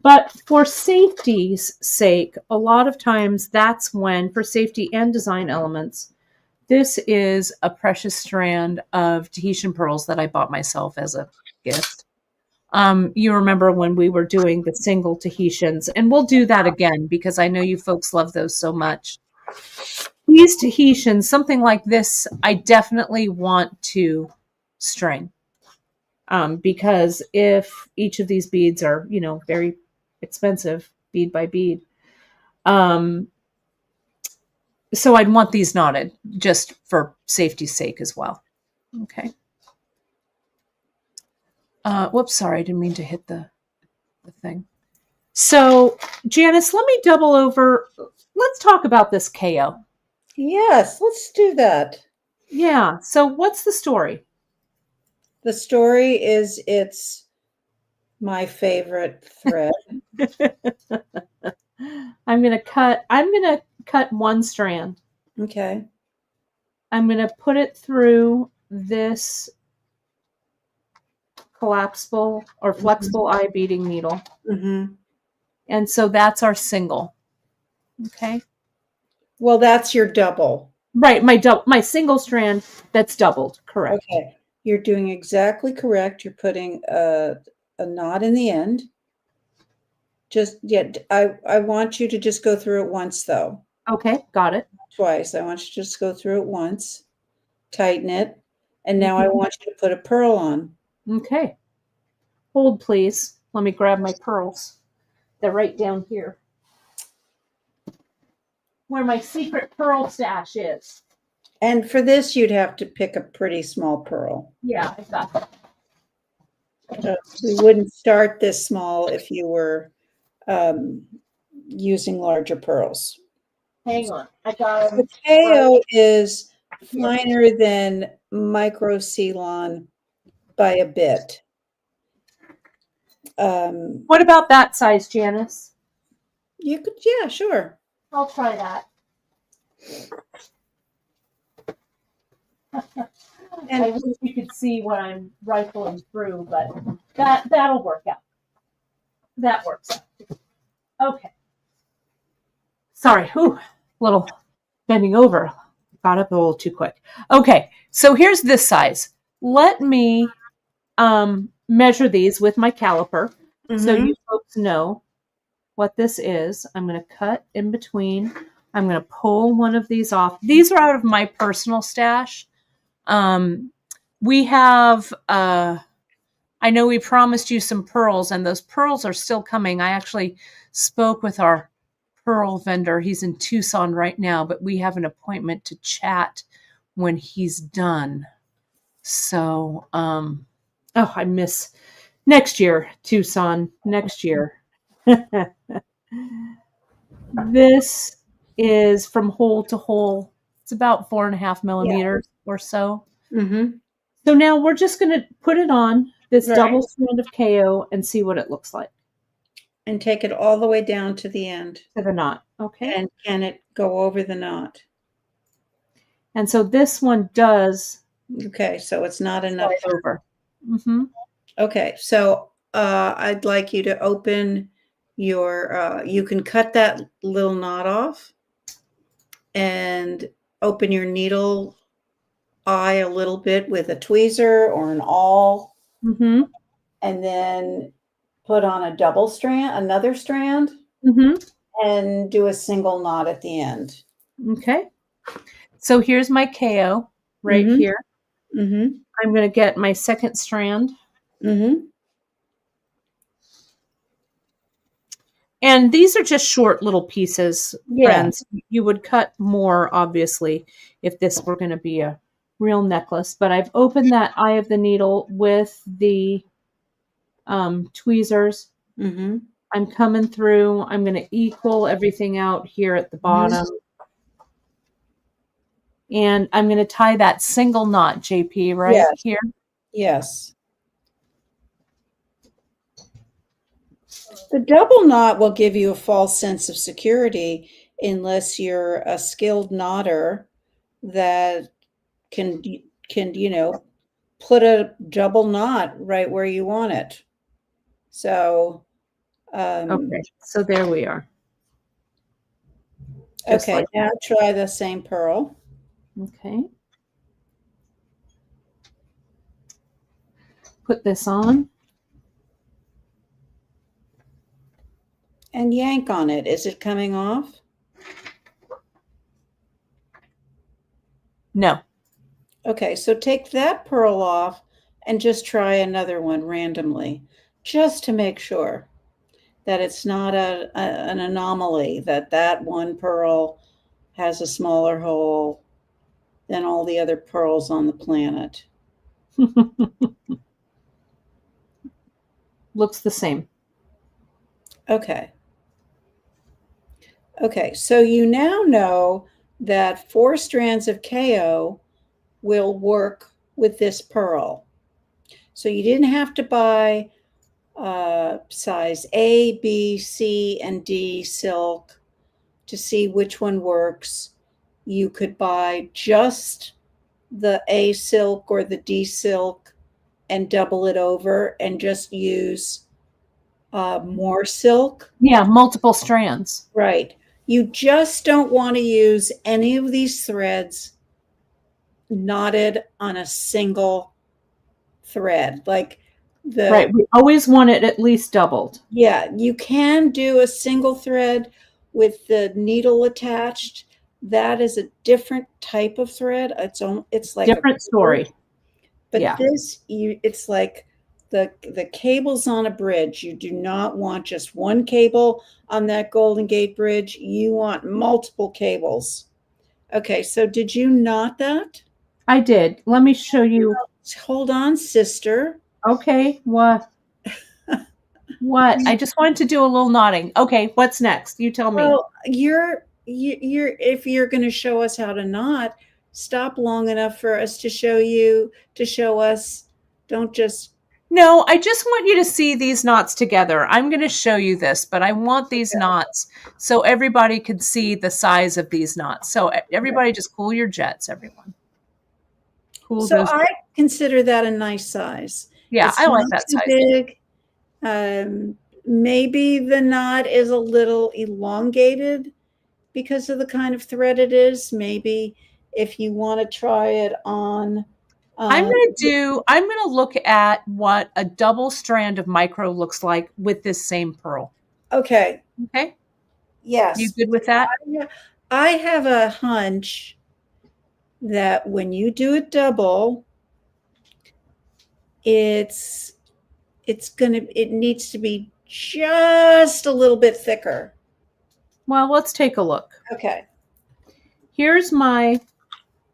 But for safety's sake, a lot of times that's when, for safety and design elements, this is a precious strand of Tahitian pearls that I bought myself as a gift. You remember when we were doing the single Tahitians, and we'll do that again because I know you folks love those so much. These Tahitians, something like this, I definitely want to string. Because if each of these beads are, very expensive, bead by bead. So I'd want these knotted just for safety's sake as well. Okay. Whoops, sorry, I didn't mean to hit the thing. So, Janice, let me double over. Let's talk about this KO. Yes, let's do that. Yeah. So what's the story? The story is it's my favorite thread. I'm going to cut one strand. Okay. I'm going to put it through this collapsible or flexible eye beading needle. Mm-hmm. And so that's our single. Okay. Well, that's your double. Right. My single strand that's doubled. Correct. Okay. You're doing exactly correct. You're putting a knot in the end. I want you to just go through it once, though. Okay. Got it. Twice. I want you to just go through it once. Tighten it. And now I want you to put a pearl on. Okay. Hold, please. Let me grab my pearls. They're right down here, where my secret pearl stash is. And for this, you'd have to pick a pretty small pearl. Yeah, I got that. We wouldn't start this small if you were using larger pearls. Hang on. I got them. The KO is finer than micro Ceylon by a bit. What about that size, Janice? You could, yeah, sure. I'll try that. And I wish you could see what I'm rifling through, but that'll work out. That works out. Okay. Sorry, little bending over. Got up a little too quick. Okay, so here's this size. Let me measure these with my caliper so you folks know what this is. I'm going to cut in between. I'm going to pull one of these off. These are out of my personal stash. we have, I know we promised you some pearls, and those pearls are still coming. I actually spoke with our pearl vendor. He's in Tucson right now, but we have an appointment to chat when he's done. So, I miss next year, Tucson, next year. This is from hole to hole. It's about 4.5 millimeters or so. Mm-hmm. So now we're just going to put it on this Right. double strand of KO and see what it looks like And take it all the way down to the end. to the knot. Okay. And can it go over the knot? And so this one does Okay, so it's not enough. slide over. Mm-hmm. Okay, so I'd like you to open your, you can cut that little knot off and open your needle eye a little bit with a tweezer or an awl, Mm-hmm. and then put on a double strand, another strand, Mm-hmm. and do a single knot at the end. Okay. So here's my KO right Mm-hmm. here. Mm-hmm. I'm going to get my second strand. Mm-hmm. And these are just short little pieces, Yeah. friends. You would cut more, obviously, if this were going to be a real necklace. But I've opened that eye of the needle with the tweezers. Mm-hmm. I'm coming through. I'm going to equal everything out here at the bottom. And I'm going to tie that single knot, JP, right Yes. here. Yes. The double knot will give you a false sense of security unless you're a skilled knotter that can put a double knot right where you want it. So, Okay, so there we are. Just okay, like now try the same pearl. Okay. Put this on. And yank on it. Is it coming off? No. Okay, so take that pearl off and just try another one randomly, just to make sure that it's not an anomaly, that one pearl has a smaller hole than all the other pearls on the planet. Looks the same. Okay. Okay, so you now know that 4 strands of KO will work with this pearl. So you didn't have to buy size A, B, C, and D silk to see which one works. You could buy just the A silk or the D silk and double it over and just use more silk. Yeah, multiple strands. Right. You just don't want to use any of these threads knotted on a single thread. Like Right. We always want it at least doubled. Yeah, you can do a single thread with the needle attached. That is a different type of thread. It's like different story. But yeah. It's like the cables on a bridge. You do not want just one cable on that Golden Gate Bridge. You want multiple cables. Okay, so did you knot that? I did. Let me show you. Hold on, sister. Okay, what? What? I just wanted to do a little knotting. Okay, what's next? You tell me. Well, if you're going to show us how to knot, stop long enough for us to show us. Don't just. No, I just want you to see these knots together. I'm going to show you this, but I want these knots so everybody can see the size of these knots. So everybody just cool your jets, everyone. Cool So those I consider that a nice size. Yeah, it's I like not that too size. Big. Maybe the knot is a little elongated because of the kind of thread it is. Maybe if you want to try it on. I'm going to look at what a double strand of micro looks like with this same pearl. Okay. Okay. Yes. You good with that? I have a hunch that when you do a double, it's it needs to be just a little bit thicker. Well, let's take a look. Okay. Here's my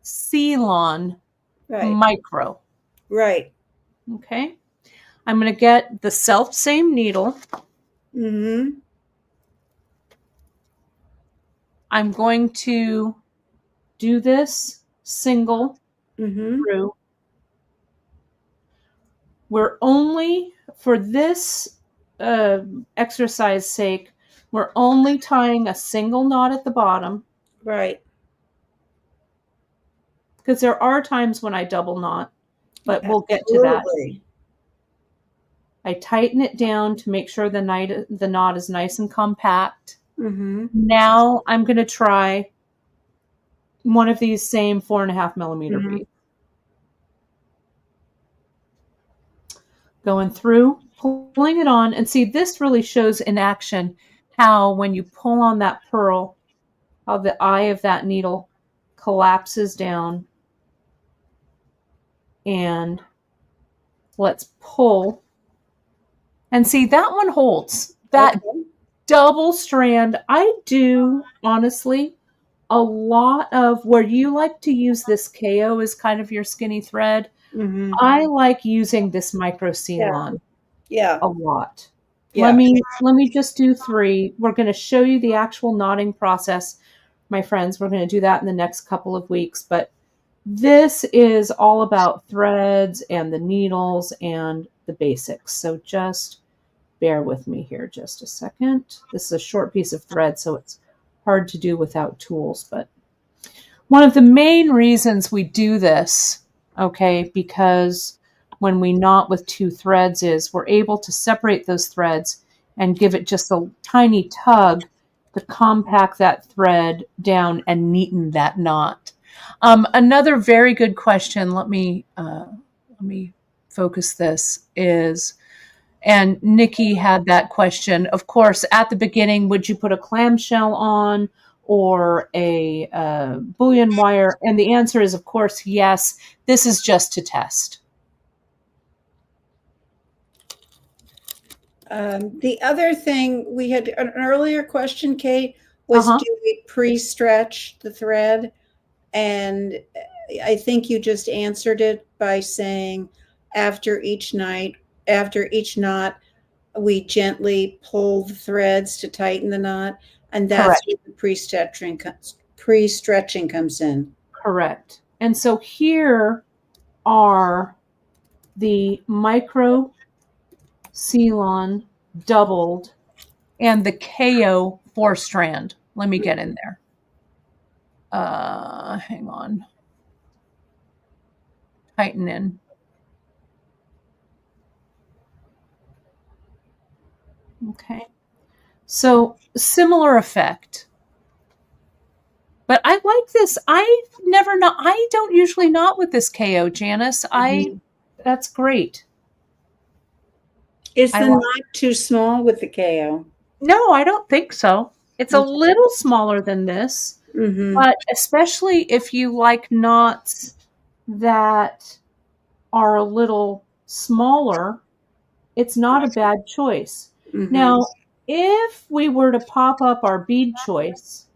Ceylon Right. micro. Right. Okay. I'm going to get the self same needle. Mm-hmm. I'm going to do this single Mm-hmm. through. We're only, for this exercise sake, we're only tying a single knot at the bottom, Right. because there are times when I double knot, but we'll get to that. Absolutely. I tighten it down to make sure the knot is nice and compact. Mm-hmm. Now I'm going to try one of these same 4.5 millimeter Mm-hmm. beads. Going through, pulling it on, and see, this really shows in action how when you pull on that pearl, how the eye of that needle collapses down. And let's pull. And see, that one holds. That Okay. double strand, I do, honestly, a lot of where you like to use this KO as kind of your skinny thread. Mm-hmm. I like using this micro Yeah. Ceylon Yeah. a lot. Yeah. Let me just do 3. We're going to show you the actual knotting process, my friends. We're going to do that in the next couple of weeks, but this is all about threads and the needles and the basics. So just bear with me here just a second. This is a short piece of thread, so it's hard to do without tools, but one of the main reasons we do this, okay, because when we knot with 2 threads is we're able to separate those threads and give it just a tiny tug to compact that thread down and neaten that knot. Another very good question, let me focus this, is, and Nikki had that question, of course, at the beginning, would you put a clamshell on or a bullion wire? And the answer is, of course, yes. This is just to test. The other thing, we had an earlier question, Kate, was do we pre-stretch the thread? And I think you just answered it by saying after each knot, we gently pull the threads to tighten the knot, and that's Correct. where the pre-stretching comes in. Correct. And so here are the micro Ceylon doubled and the KO 4-strand. Let me get in there. Hang on. Tighten in. Okay. So similar effect. But I like this. I don't usually knot with this KO, Janice. That's great. Is I the like, knot too small with the KO? no, I don't think so. It's a little smaller than this, Mm-hmm. but especially if you like knots that are a little smaller, it's not a bad choice. Mm-hmm. Now, if we were to pop up our bead choice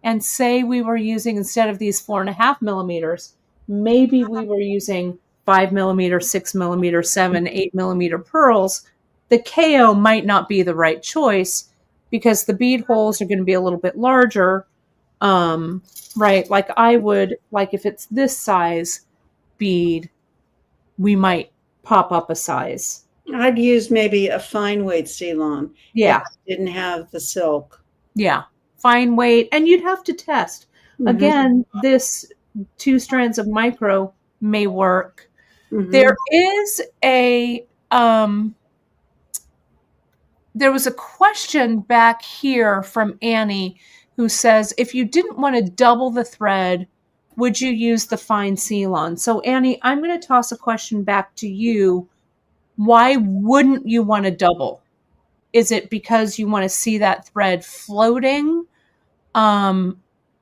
and say we were using, instead of these 4.5 millimeters, maybe we were using 5 millimeter, 6 millimeter, 7, 8 millimeter pearls, the KO might not be the right choice because the bead holes are going to be a little bit larger. Right? Like if it's this size bead, we might pop up a size. I'd use maybe a fine weight Ceylon if Yeah. it didn't have the silk. Yeah. Fine weight. And you'd have to test. Mm-hmm. Again, this 2 strands of micro may work. Mm-hmm. There was a question back here from Annie who says, if you didn't want to double the thread, would you use the fine Ceylon? So Annie, I'm going to toss a question back to you. Why wouldn't you want to double? Is it because you want to see that thread floating? When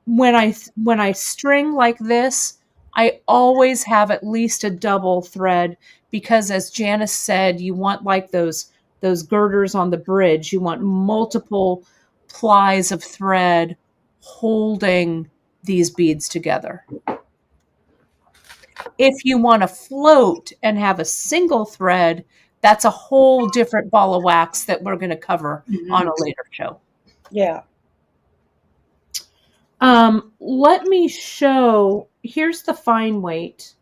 I string like this, I always have at least a double thread because, as Janice said, you want like those girders on the bridge. You want multiple plies of thread holding these beads together. If you want to float and have a single thread, that's a whole different ball of wax that we're going to cover on a later show. Yeah. Let me show, here's the fine weight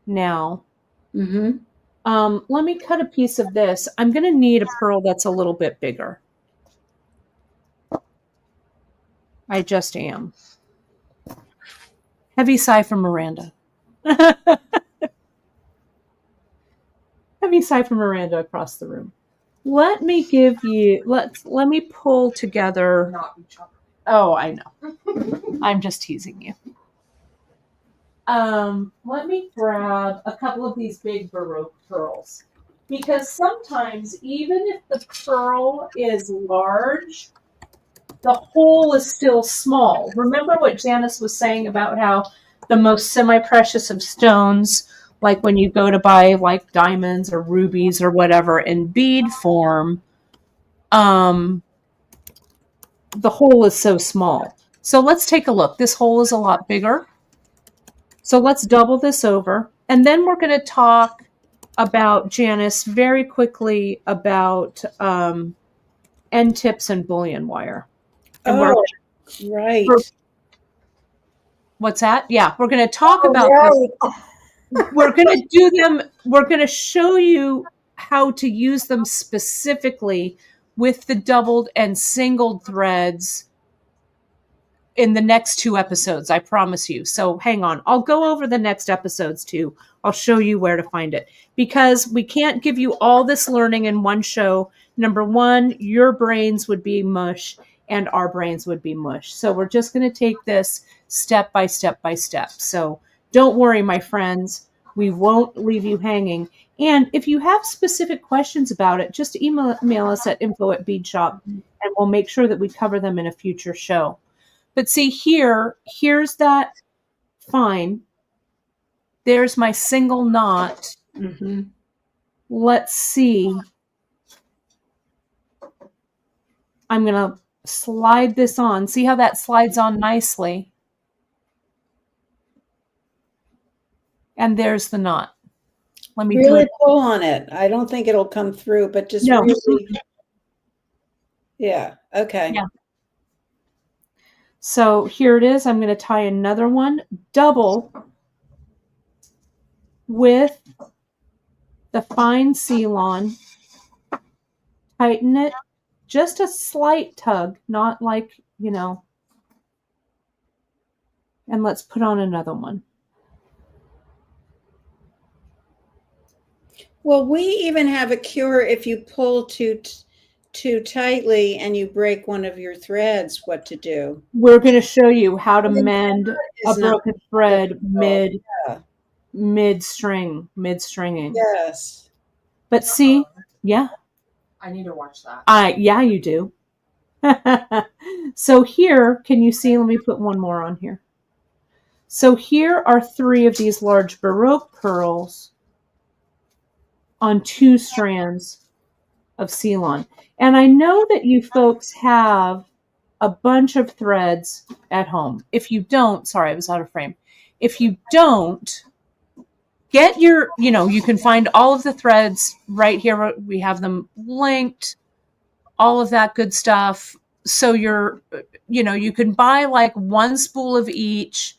now. Let me cut a piece of this. I'm going to need a pearl that's a little bit bigger. I just am. Heavy sigh from Miranda. Heavy sigh from Miranda across the room. Let me give you, let me pull together. Oh, I know. I'm just teasing you. Let me grab a couple of these big Baroque pearls. Because sometimes, even if the pearl is large, the hole is still small. Remember what Janice was saying about how the most semi-precious of stones, like when you go to buy like diamonds or rubies or whatever in bead form, the hole is so small. So let's take a look. This hole is a lot bigger. So let's double this over. And then we're going to talk about, Janice, very quickly about Endtips and bullion wire. And right. What's that? Yeah, we're going to talk about this. We're going to do them. We're going to show you how to use them specifically with the doubled and singled threads in the next 2 episodes, I promise you. So hang on. I'll go over the next episodes too. I'll show you where to find it because we can't give you all this learning in one show. Number one, your brains would be mush and our brains would be mush. So we're just going to take this step by step by step. So don't worry, my friends. We won't leave you hanging. And if you have specific questions about it, just email us at info@Beadshop and we'll make sure that we cover them in a future show. But see here's that fine. There's my single knot. Let's see. I'm going to slide this on. See how that slides on nicely? And there's the knot. Let me really pull on it. I don't think it'll come through, but just really. Yeah. Okay. Yeah. So here it is. I'm going to tie another one double with the fine Ceylon. Tighten it. Just a slight tug, not like, and let's put on another one. Well, we even have a cure if you pull too tightly and you break one of your threads, what to do. We're going to show you how to mend a broken thread mid-stringing. Yes. But see, yeah. I need to watch that. Yeah, you do. So here, can you see? Let me put one more on here. So here are 3 of these large Baroque pearls on 2 strands of Ceylon. And I know that you folks have a bunch of threads at home. If you don't, sorry, I was out of frame. If you don't, get your, you can find all of the threads right here. We have them linked, all of that good stuff. So you can buy like 1 spool of each,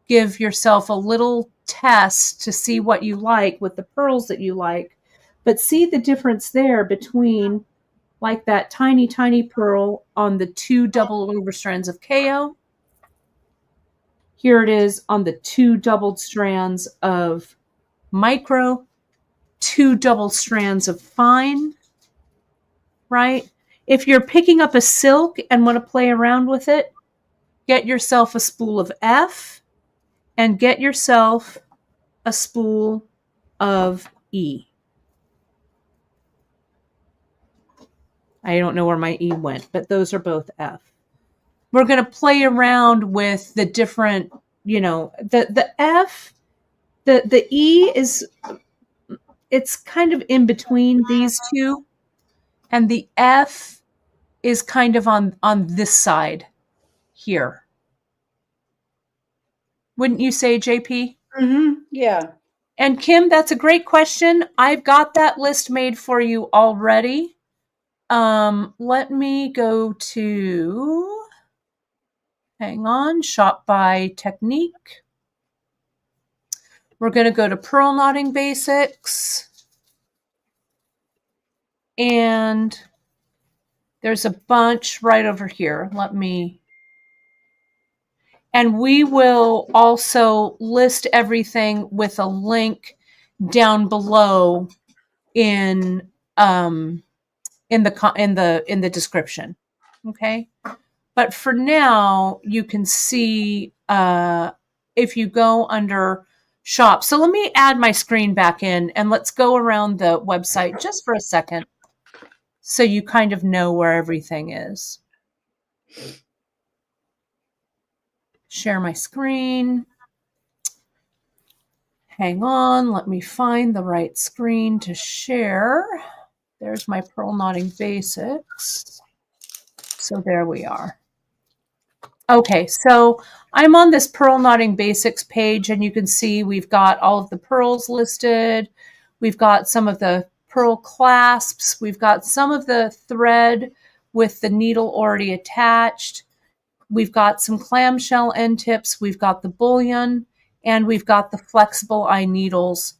give yourself a little test to see what you like with the pearls that you like. But see the difference there between like that tiny, tiny pearl on the 2 double over strands of KO. Here it is on the 2 doubled strands of micro, 2 double strands of fine, right? If you're picking up a silk and want to play around with it, get yourself a spool of F and get yourself a spool of E. I don't know where my E went, but those are both F. We're going to play around with the different, the F, the E is, it's kind of in between these two, and the F is kind of on this side here. Wouldn't you say, JP? Yeah. And Kim, that's a great question. I've got that list made for you already. Let me go to, hang on, shop by technique. We're going to go to pearl knotting basics. And there's a bunch right over here. And we will also list everything with a link down below in the description. Okay. But for now, you can see if you go under shop. So let me add my screen back in and let's go around the website just for a second so you kind of know where everything is. Share my screen. Hang on, let me find the right screen to share. There's my pearl knotting basics. So there we are. Okay, so I'm on this pearl knotting basics page, and you can see we've got all of the pearls listed. We've got some of the pearl clasps. We've got some of the thread with the needle already attached. We've got some clamshell end tips. We've got the bullion, and we've got the flexible eye needles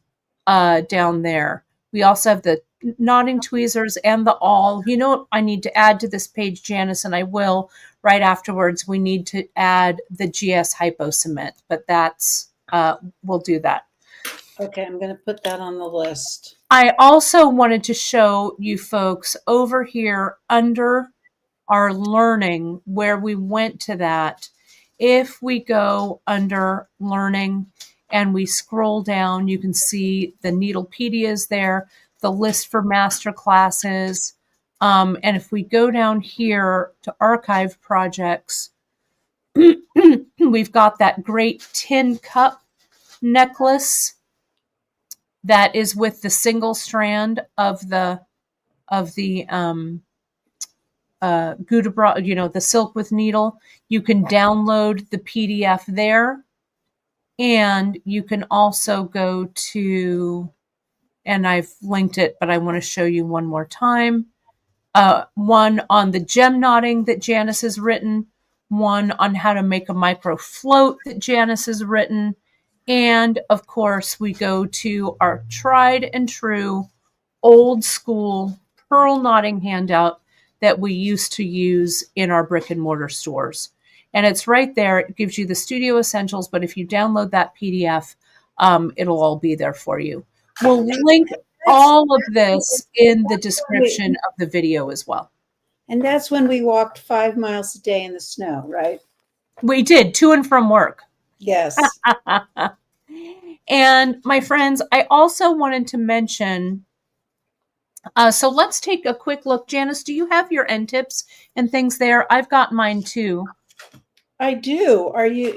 down there. We also have the knotting tweezers and the awl. You know what I need to add to this page, Janice, and I will right afterwards. We need to add the GS hypo cement, but that's, we'll do that. Okay, I'm going to put that on the list. I also wanted to show you folks over here under our learning where we went to that. If we go under learning and we scroll down, you can see the Needlepedias there, the list for master classes. And if we go down here to archive projects, we've got that great tin cup necklace that is with the single strand of the Gouda bra, the silk with needle. You can download the PDF there, and you can also go to, and I've linked it, but I want to show you one more time. One on the gem knotting that Janice has written, one on how to make a micro float that Janice has written, and of course we go to our tried and true old school pearl knotting handout that we used to use in our brick and mortar stores. And it's right there. It gives you the studio essentials, but if you download that PDF, it'll all be there for you. We'll link all of this in the description of the video as well. And that's when we walked 5 miles a day in the snow, right? We did, to and from work. Yes. And my friends, I also wanted to mention, so let's take a quick look. Janice, do you have your end tips and things there? I've got mine too. I do. Are you,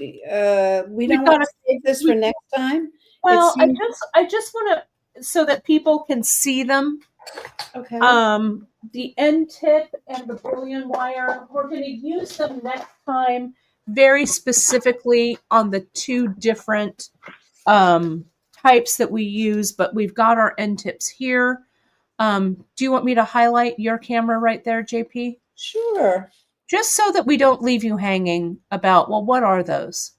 we don't want to save this for next time? Well, I just want to, so that people can see them. Okay. The end tip and the bullion wire, we're going to use them next time very specifically on the two different types that we use, but we've got our end tips here. Do you want me to highlight your camera right there, JP? Sure. Just so that we don't leave you hanging about, well, what are those?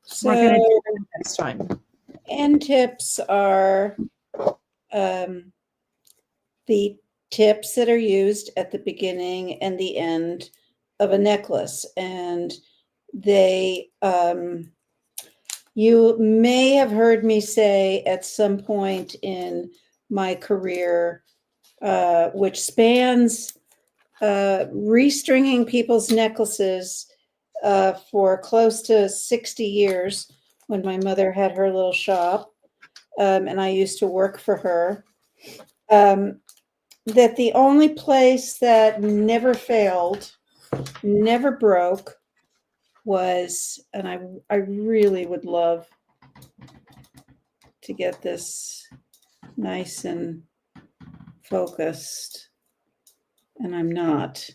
So we're going to do that next time. End tips are the tips that are used at the beginning and the end of a necklace. And they, you may have heard me say at some point in my career, which spans restringing people's necklaces for close to 60 years when my mother had her little shop, and I used to work for her, that the only place that never failed, never broke, was, and I really would love to get this nice and focused, and I'm not.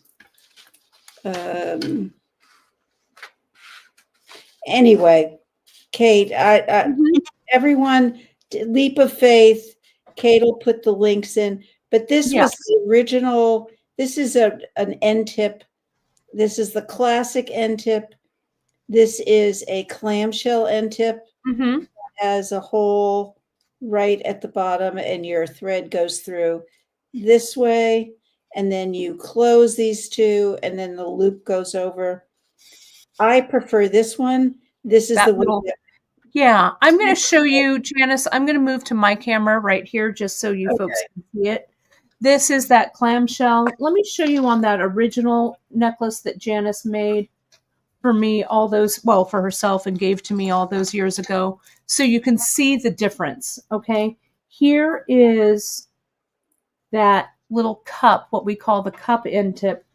Anyway, Kate, everyone, leap of faith. Kate will put the links in, but this Yes. was the original. This is an end tip. This is the classic end tip. This is a clamshell end tip. Mm-hmm. Has a hole right at the bottom, and your thread goes through this way, and then you close these two, and then the loop goes over. I prefer this one. This is That the little, one. yeah, I'm going to show you, Janice. I'm going to move to my camera right here just so you Okay. folks can see it. This is that clamshell. Let me show you on that original necklace that Janice made for me for herself and gave to me all those years ago. So you can see the difference, okay? Here is that little cup, what we call the cup end tip.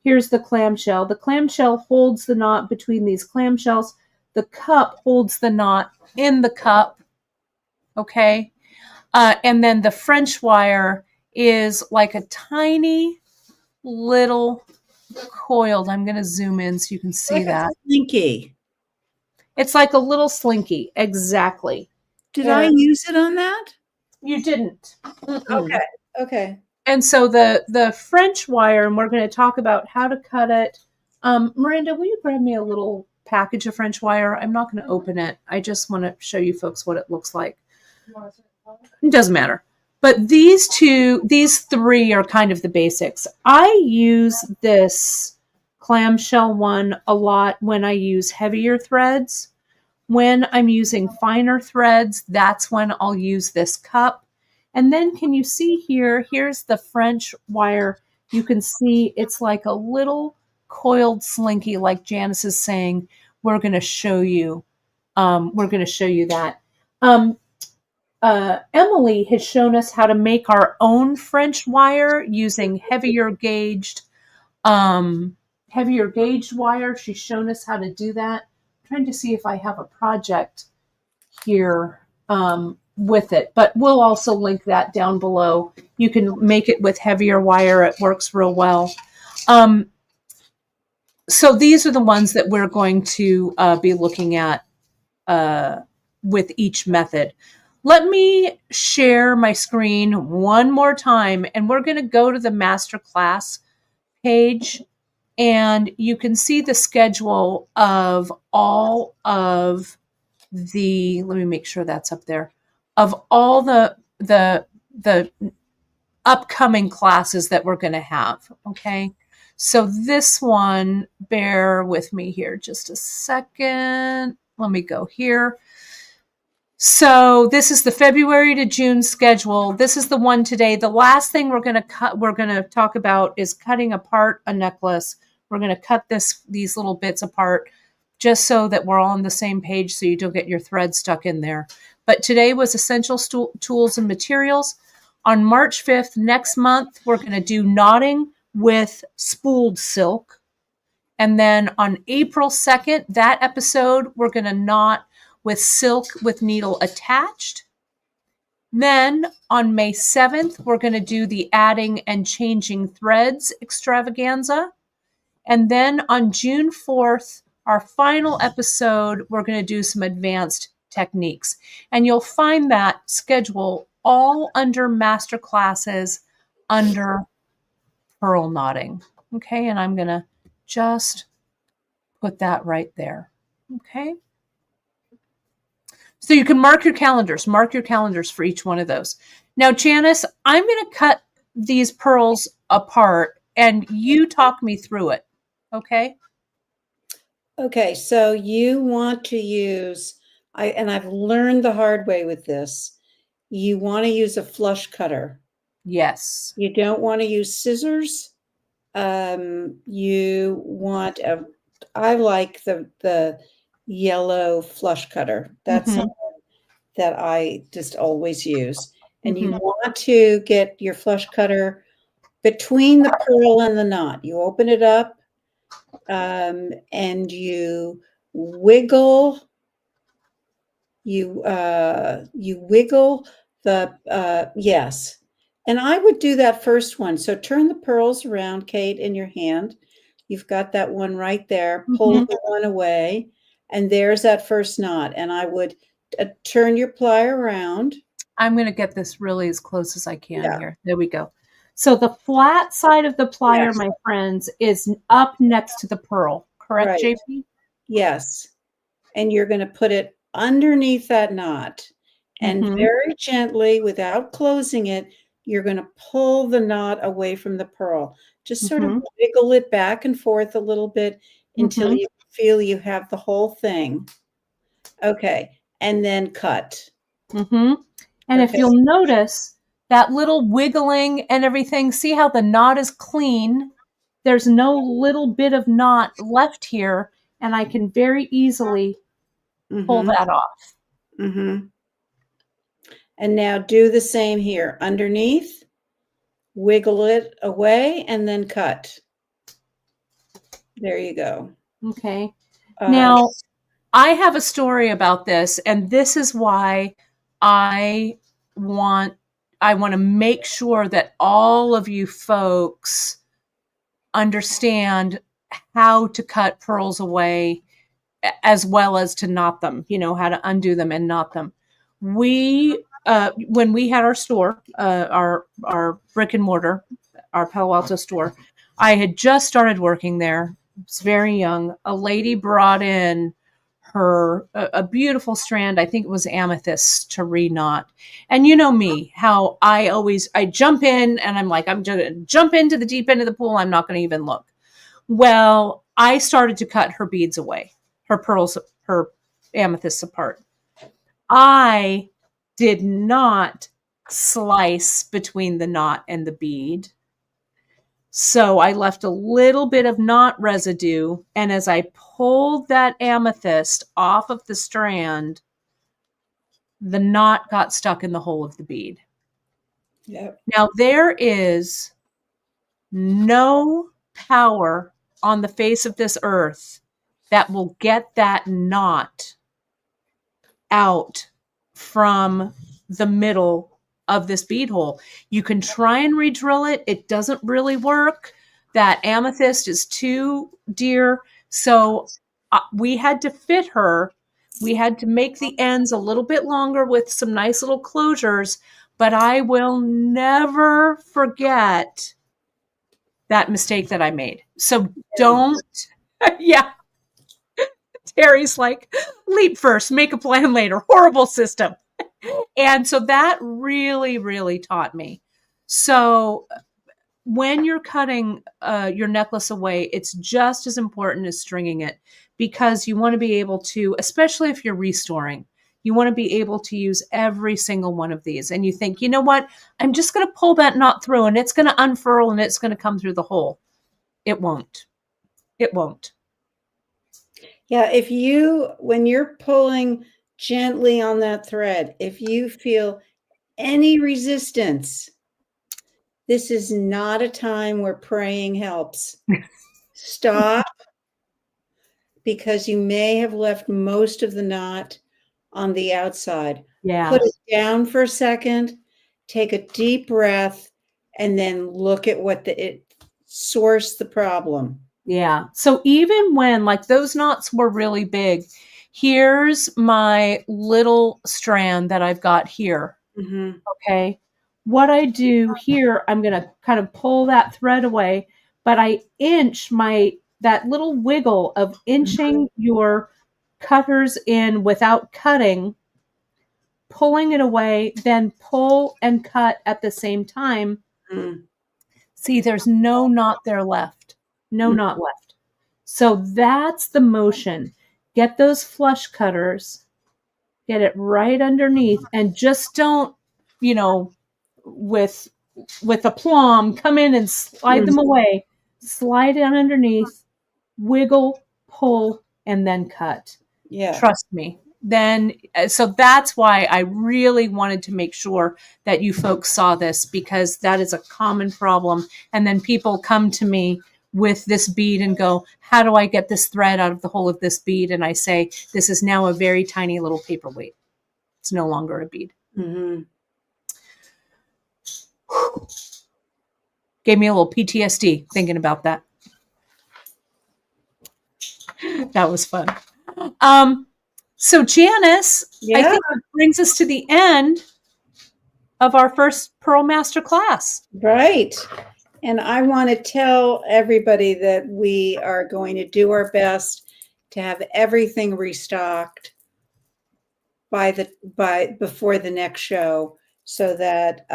Here's the clamshell. The clamshell holds the knot between these clamshells. The cup holds the knot in the cup, okay? And then the French wire is like a tiny little coiled. I'm going to zoom in so you can see Like that. a slinky. It's like a little slinky. Exactly. Did I use it on that? You didn't. Okay. Okay. And so the French wire, and we're going to talk about how to cut it. Miranda, will you grab me a little package of French wire? I'm not going to open it. I just want to show you folks what it looks like. It doesn't matter. But these three are kind of the basics. I use this clamshell one a lot when I use heavier threads. When I'm using finer threads, that's when I'll use this cup. And then can you see here, here's the French wire. You can see it's like a little coiled slinky, like Janice is saying. We're going to show you. That. Emily has shown us how to make our own French wire using heavier gauged wire. She's shown us how to do that. I'm trying to see if I have a project here with it, but we'll also link that down below. You can make it with heavier wire. It works real well. So these are the ones that we're going to be looking at with each method. Let me share my screen one more time, and we're going to go to the masterclass page, and you can see the schedule of all of the, let me make sure that's up there, of all the upcoming classes that we're going to have. Okay. So this one, bear with me here just a second. Let me go here. So this is the February to June schedule. This is the one today. The last thing we're going to talk about is cutting apart a necklace. We're going to cut these little bits apart just so that we're all on the same page so you don't get your thread stuck in there. But today was essential tools and materials. On March 5th, next month, we're going to do knotting with spooled silk. And then on April 2nd, that episode, we're going to knot with silk with needle attached. Then on May 7th, we're going to do the adding and changing threads extravaganza. And then on June 4th, our final episode, we're going to do some advanced techniques. And you'll find that schedule all under masterclasses under pearl knotting. Okay, and I'm going to just put that right there. Okay. So you can mark your calendars for each one of those. Now, Janice, I'm going to cut these pearls apart and you talk me through it. Okay. Okay. So you want to use, and I've learned the hard way with this. You want to use a flush cutter. Yes. You don't want to use scissors. You want I like the yellow flush cutter. That's something that I just always use. And you want to get your flush cutter between the pearl and the knot. You open it up and you wiggle. You wiggle the yes. And I would do that first one. So turn the pearls around, Kate, in your hand. You've got that one right there. Pull the one away, and there's that first knot. And I would turn your ply around. I'm going to get this really as close as I can Yeah. here. There we go. So the flat side of the plier, Yes. my friends, is up next to the pearl. Correct, Right. JP? Yes. And you're going to put it underneath that knot. And very gently, without closing it, you're going to pull the knot away from the pearl. Just sort of wiggle it back and forth a little bit until you feel you have the whole thing. Okay. And then cut. And if you'll notice that little wiggling and everything, see how the knot is clean? There's no little bit of knot left here, and I can very easily pull that off. And now do the same here. Underneath, wiggle it away, and then cut. There you go. Okay. Now, I have a story about this, and this is why I want to make sure that all of you folks understand how to cut pearls away as well as to knot them, how to undo them and knot them. We, when we had our store, our brick and mortar, our Palo Alto store, I had just started working there. I was very young. A lady brought in a beautiful strand. I think it was amethyst to reknot. And you know me, how I jump in and I'm like, I'm going to jump into the deep end of the pool. I'm not going to even look. Well, I started to cut her beads away, her pearls, her amethysts apart. I did not slice between the knot and the bead. So I left a little bit of knot residue, and as I pulled that amethyst off of the strand, the knot got stuck in the hole of the bead. Yep. Now, there is no power on the face of this earth that will get that knot out from the middle of this bead hole. You can try and re-drill it. It doesn't really work. That amethyst is too dear. So we had to fit her. We had to make the ends a little bit longer with some nice little closures, but I will never forget that mistake that I made. So don't, yeah. Terry's like, leap first, make a plan later. Horrible system. And so that really, really taught me. So when you're cutting your necklace away, it's just as important as stringing it, because you want to be able to, especially if you're restoring, you want to be able to use every single one of these. And you think, you know what? I'm just going to pull that knot through and it's going to unfurl and it's going to come through the hole. It won't. It won't. Yeah, when you're pulling gently on that thread, if you feel any resistance, this is not a time where praying helps. Stop, because you may have left most of the knot on the outside. Yeah. Put it down for a second, take a deep breath, and then look at what source the problem. Yeah. So even when like those knots were really big, here's my little strand that I've got here. Okay. What I do here, I'm going to kind of pull that thread away, but I inch that little wiggle of inching your cutters in without cutting, pulling it away, then pull and cut at the same time. See, there's no knot there left. No knot left. So that's the motion. Get those flush cutters, get it right underneath, and just don't, with aplomb, come in and slide them away. Slide it underneath, wiggle, pull, and then cut. Yeah. Trust me. So that's why I really wanted to make sure that you folks saw this, because that is a common problem. And then people come to me with this bead and go, how do I get this thread out of the hole of this bead? And I say, this is now a very tiny little paperweight. It's no longer a bead. Mm-hmm. Gave me a little PTSD thinking about that. That was fun. So Janice, I think that brings us to the end of our first Pearl Master class. Right. And I want to tell everybody that we are going to do our best to have everything restocked before the next show, so that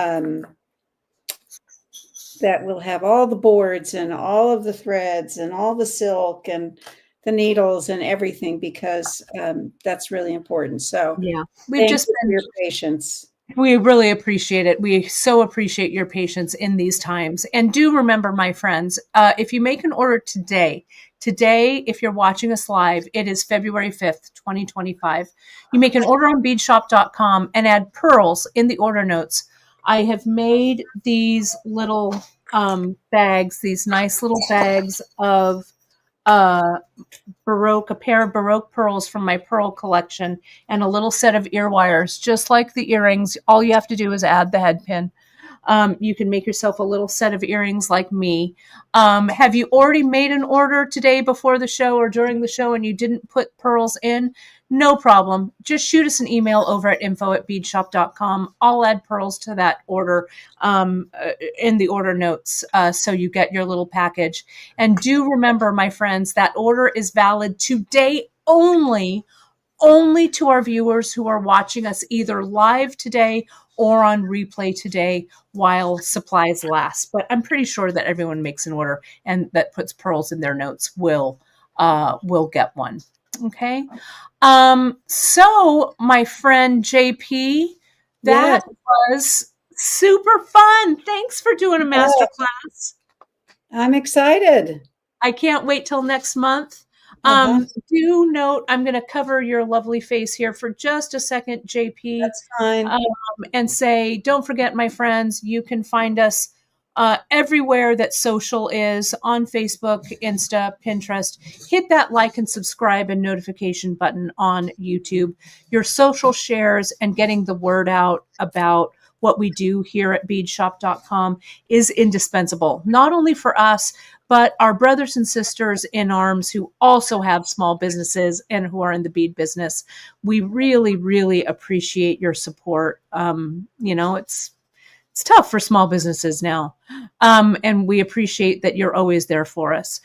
that we'll have all the boards and all of the threads and all the silk and the needles and everything, because that's really important. So yeah, thank you for your patience. We really appreciate it. We so appreciate your patience in these times. And do remember, my friends, if you make an order today, if you're watching us live, it is February 5th, 2025. You make an order on beadshop.com and add pearls in the order notes. I have made these little bags, these nice little bags of a pair of Baroque pearls from my pearl collection, and a little set of ear wires, just like the earrings. All you have to do is add the head pin. You can make yourself a little set of earrings like me. Have you already made an order today before the show or during the show and you didn't put pearls in? No problem. Just shoot us an email over at info@beadshop.com. I'll add pearls to that order in the order notes, so you get your little package. And do remember, my friends, that order is valid today only to our viewers who are watching us either live today or on replay today while supplies last. But I'm pretty sure that everyone makes an order and that puts pearls in their notes will get one. Okay. So my friend JP, that was super fun. Thanks for doing a master class. I'm excited. I can't wait till next month. Do note, I'm going to cover your lovely face here for just a second, JP. That's fine. And say, don't forget, my friends, you can find us everywhere that social is, on Facebook, Insta, Pinterest. Hit that like and subscribe and notification button on YouTube. Your social shares and getting the word out about what we do here at beadshop.com is indispensable, not only for us, but our brothers and sisters in arms who also have small businesses and who are in the bead business. We really, really appreciate your support. It's tough for small businesses now. And we appreciate that you're always there for us.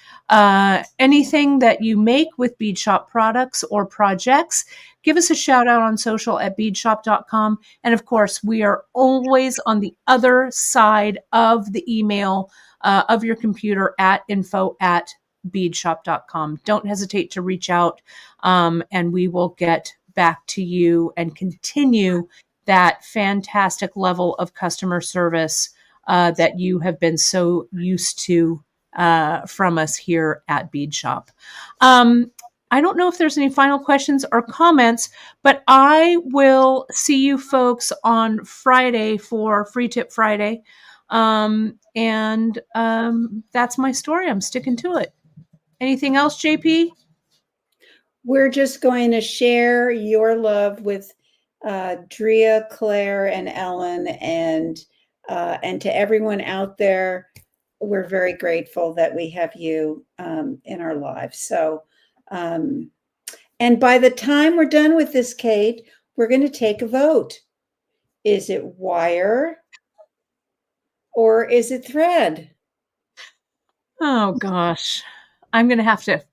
Anything that you make with Beadshop products or projects, give us a shout out on social at beadshop.com. And of course, we are always on the other side of the email of your computer at info@beadshop.com. Don't hesitate to reach out, and we will get back to you and continue that fantastic level of customer service that you have been so used to from us here at Beadshop. I don't know if there's any final questions or comments, but I will see you folks on Friday for Free Tip Friday. That's my story. I'm sticking to it. Anything else, JP? We're just going to share your love with Drea, Claire, and Ellen, and to everyone out there. We're very grateful that we have you in our lives. So, and by the time we're done with this, Kate, we're going to take a vote. Is it wire or is it thread? Oh gosh, I'm going to have to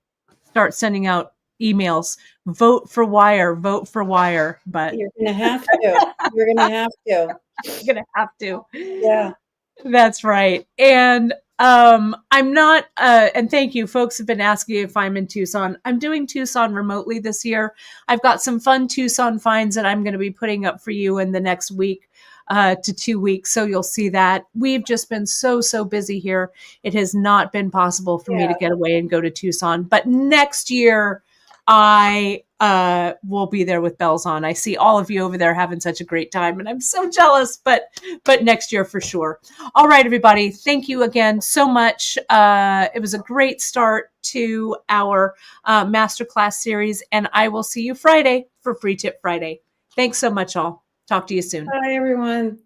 start sending out emails. Vote for wire, but you're going to have to. You're going to have to. You're going to have to. Yeah. That's right. And I'm not, and thank you, folks have been asking if I'm in Tucson. I'm doing Tucson remotely this year. I've got some fun Tucson finds that I'm going to be putting up for you in the next week to 2 weeks. So you'll see that. We've just been so busy here. It has not been possible for me to get away and go to Tucson. But next year, I will be there with bells on. I see all of you over there having such a great time, and I'm so jealous, but next year for sure. All right, everybody. Thank you again so much. It was a great start to our masterclass series, and I will see you Friday for Free Tip Friday. Thanks so much, all. Talk to you soon. Bye, everyone.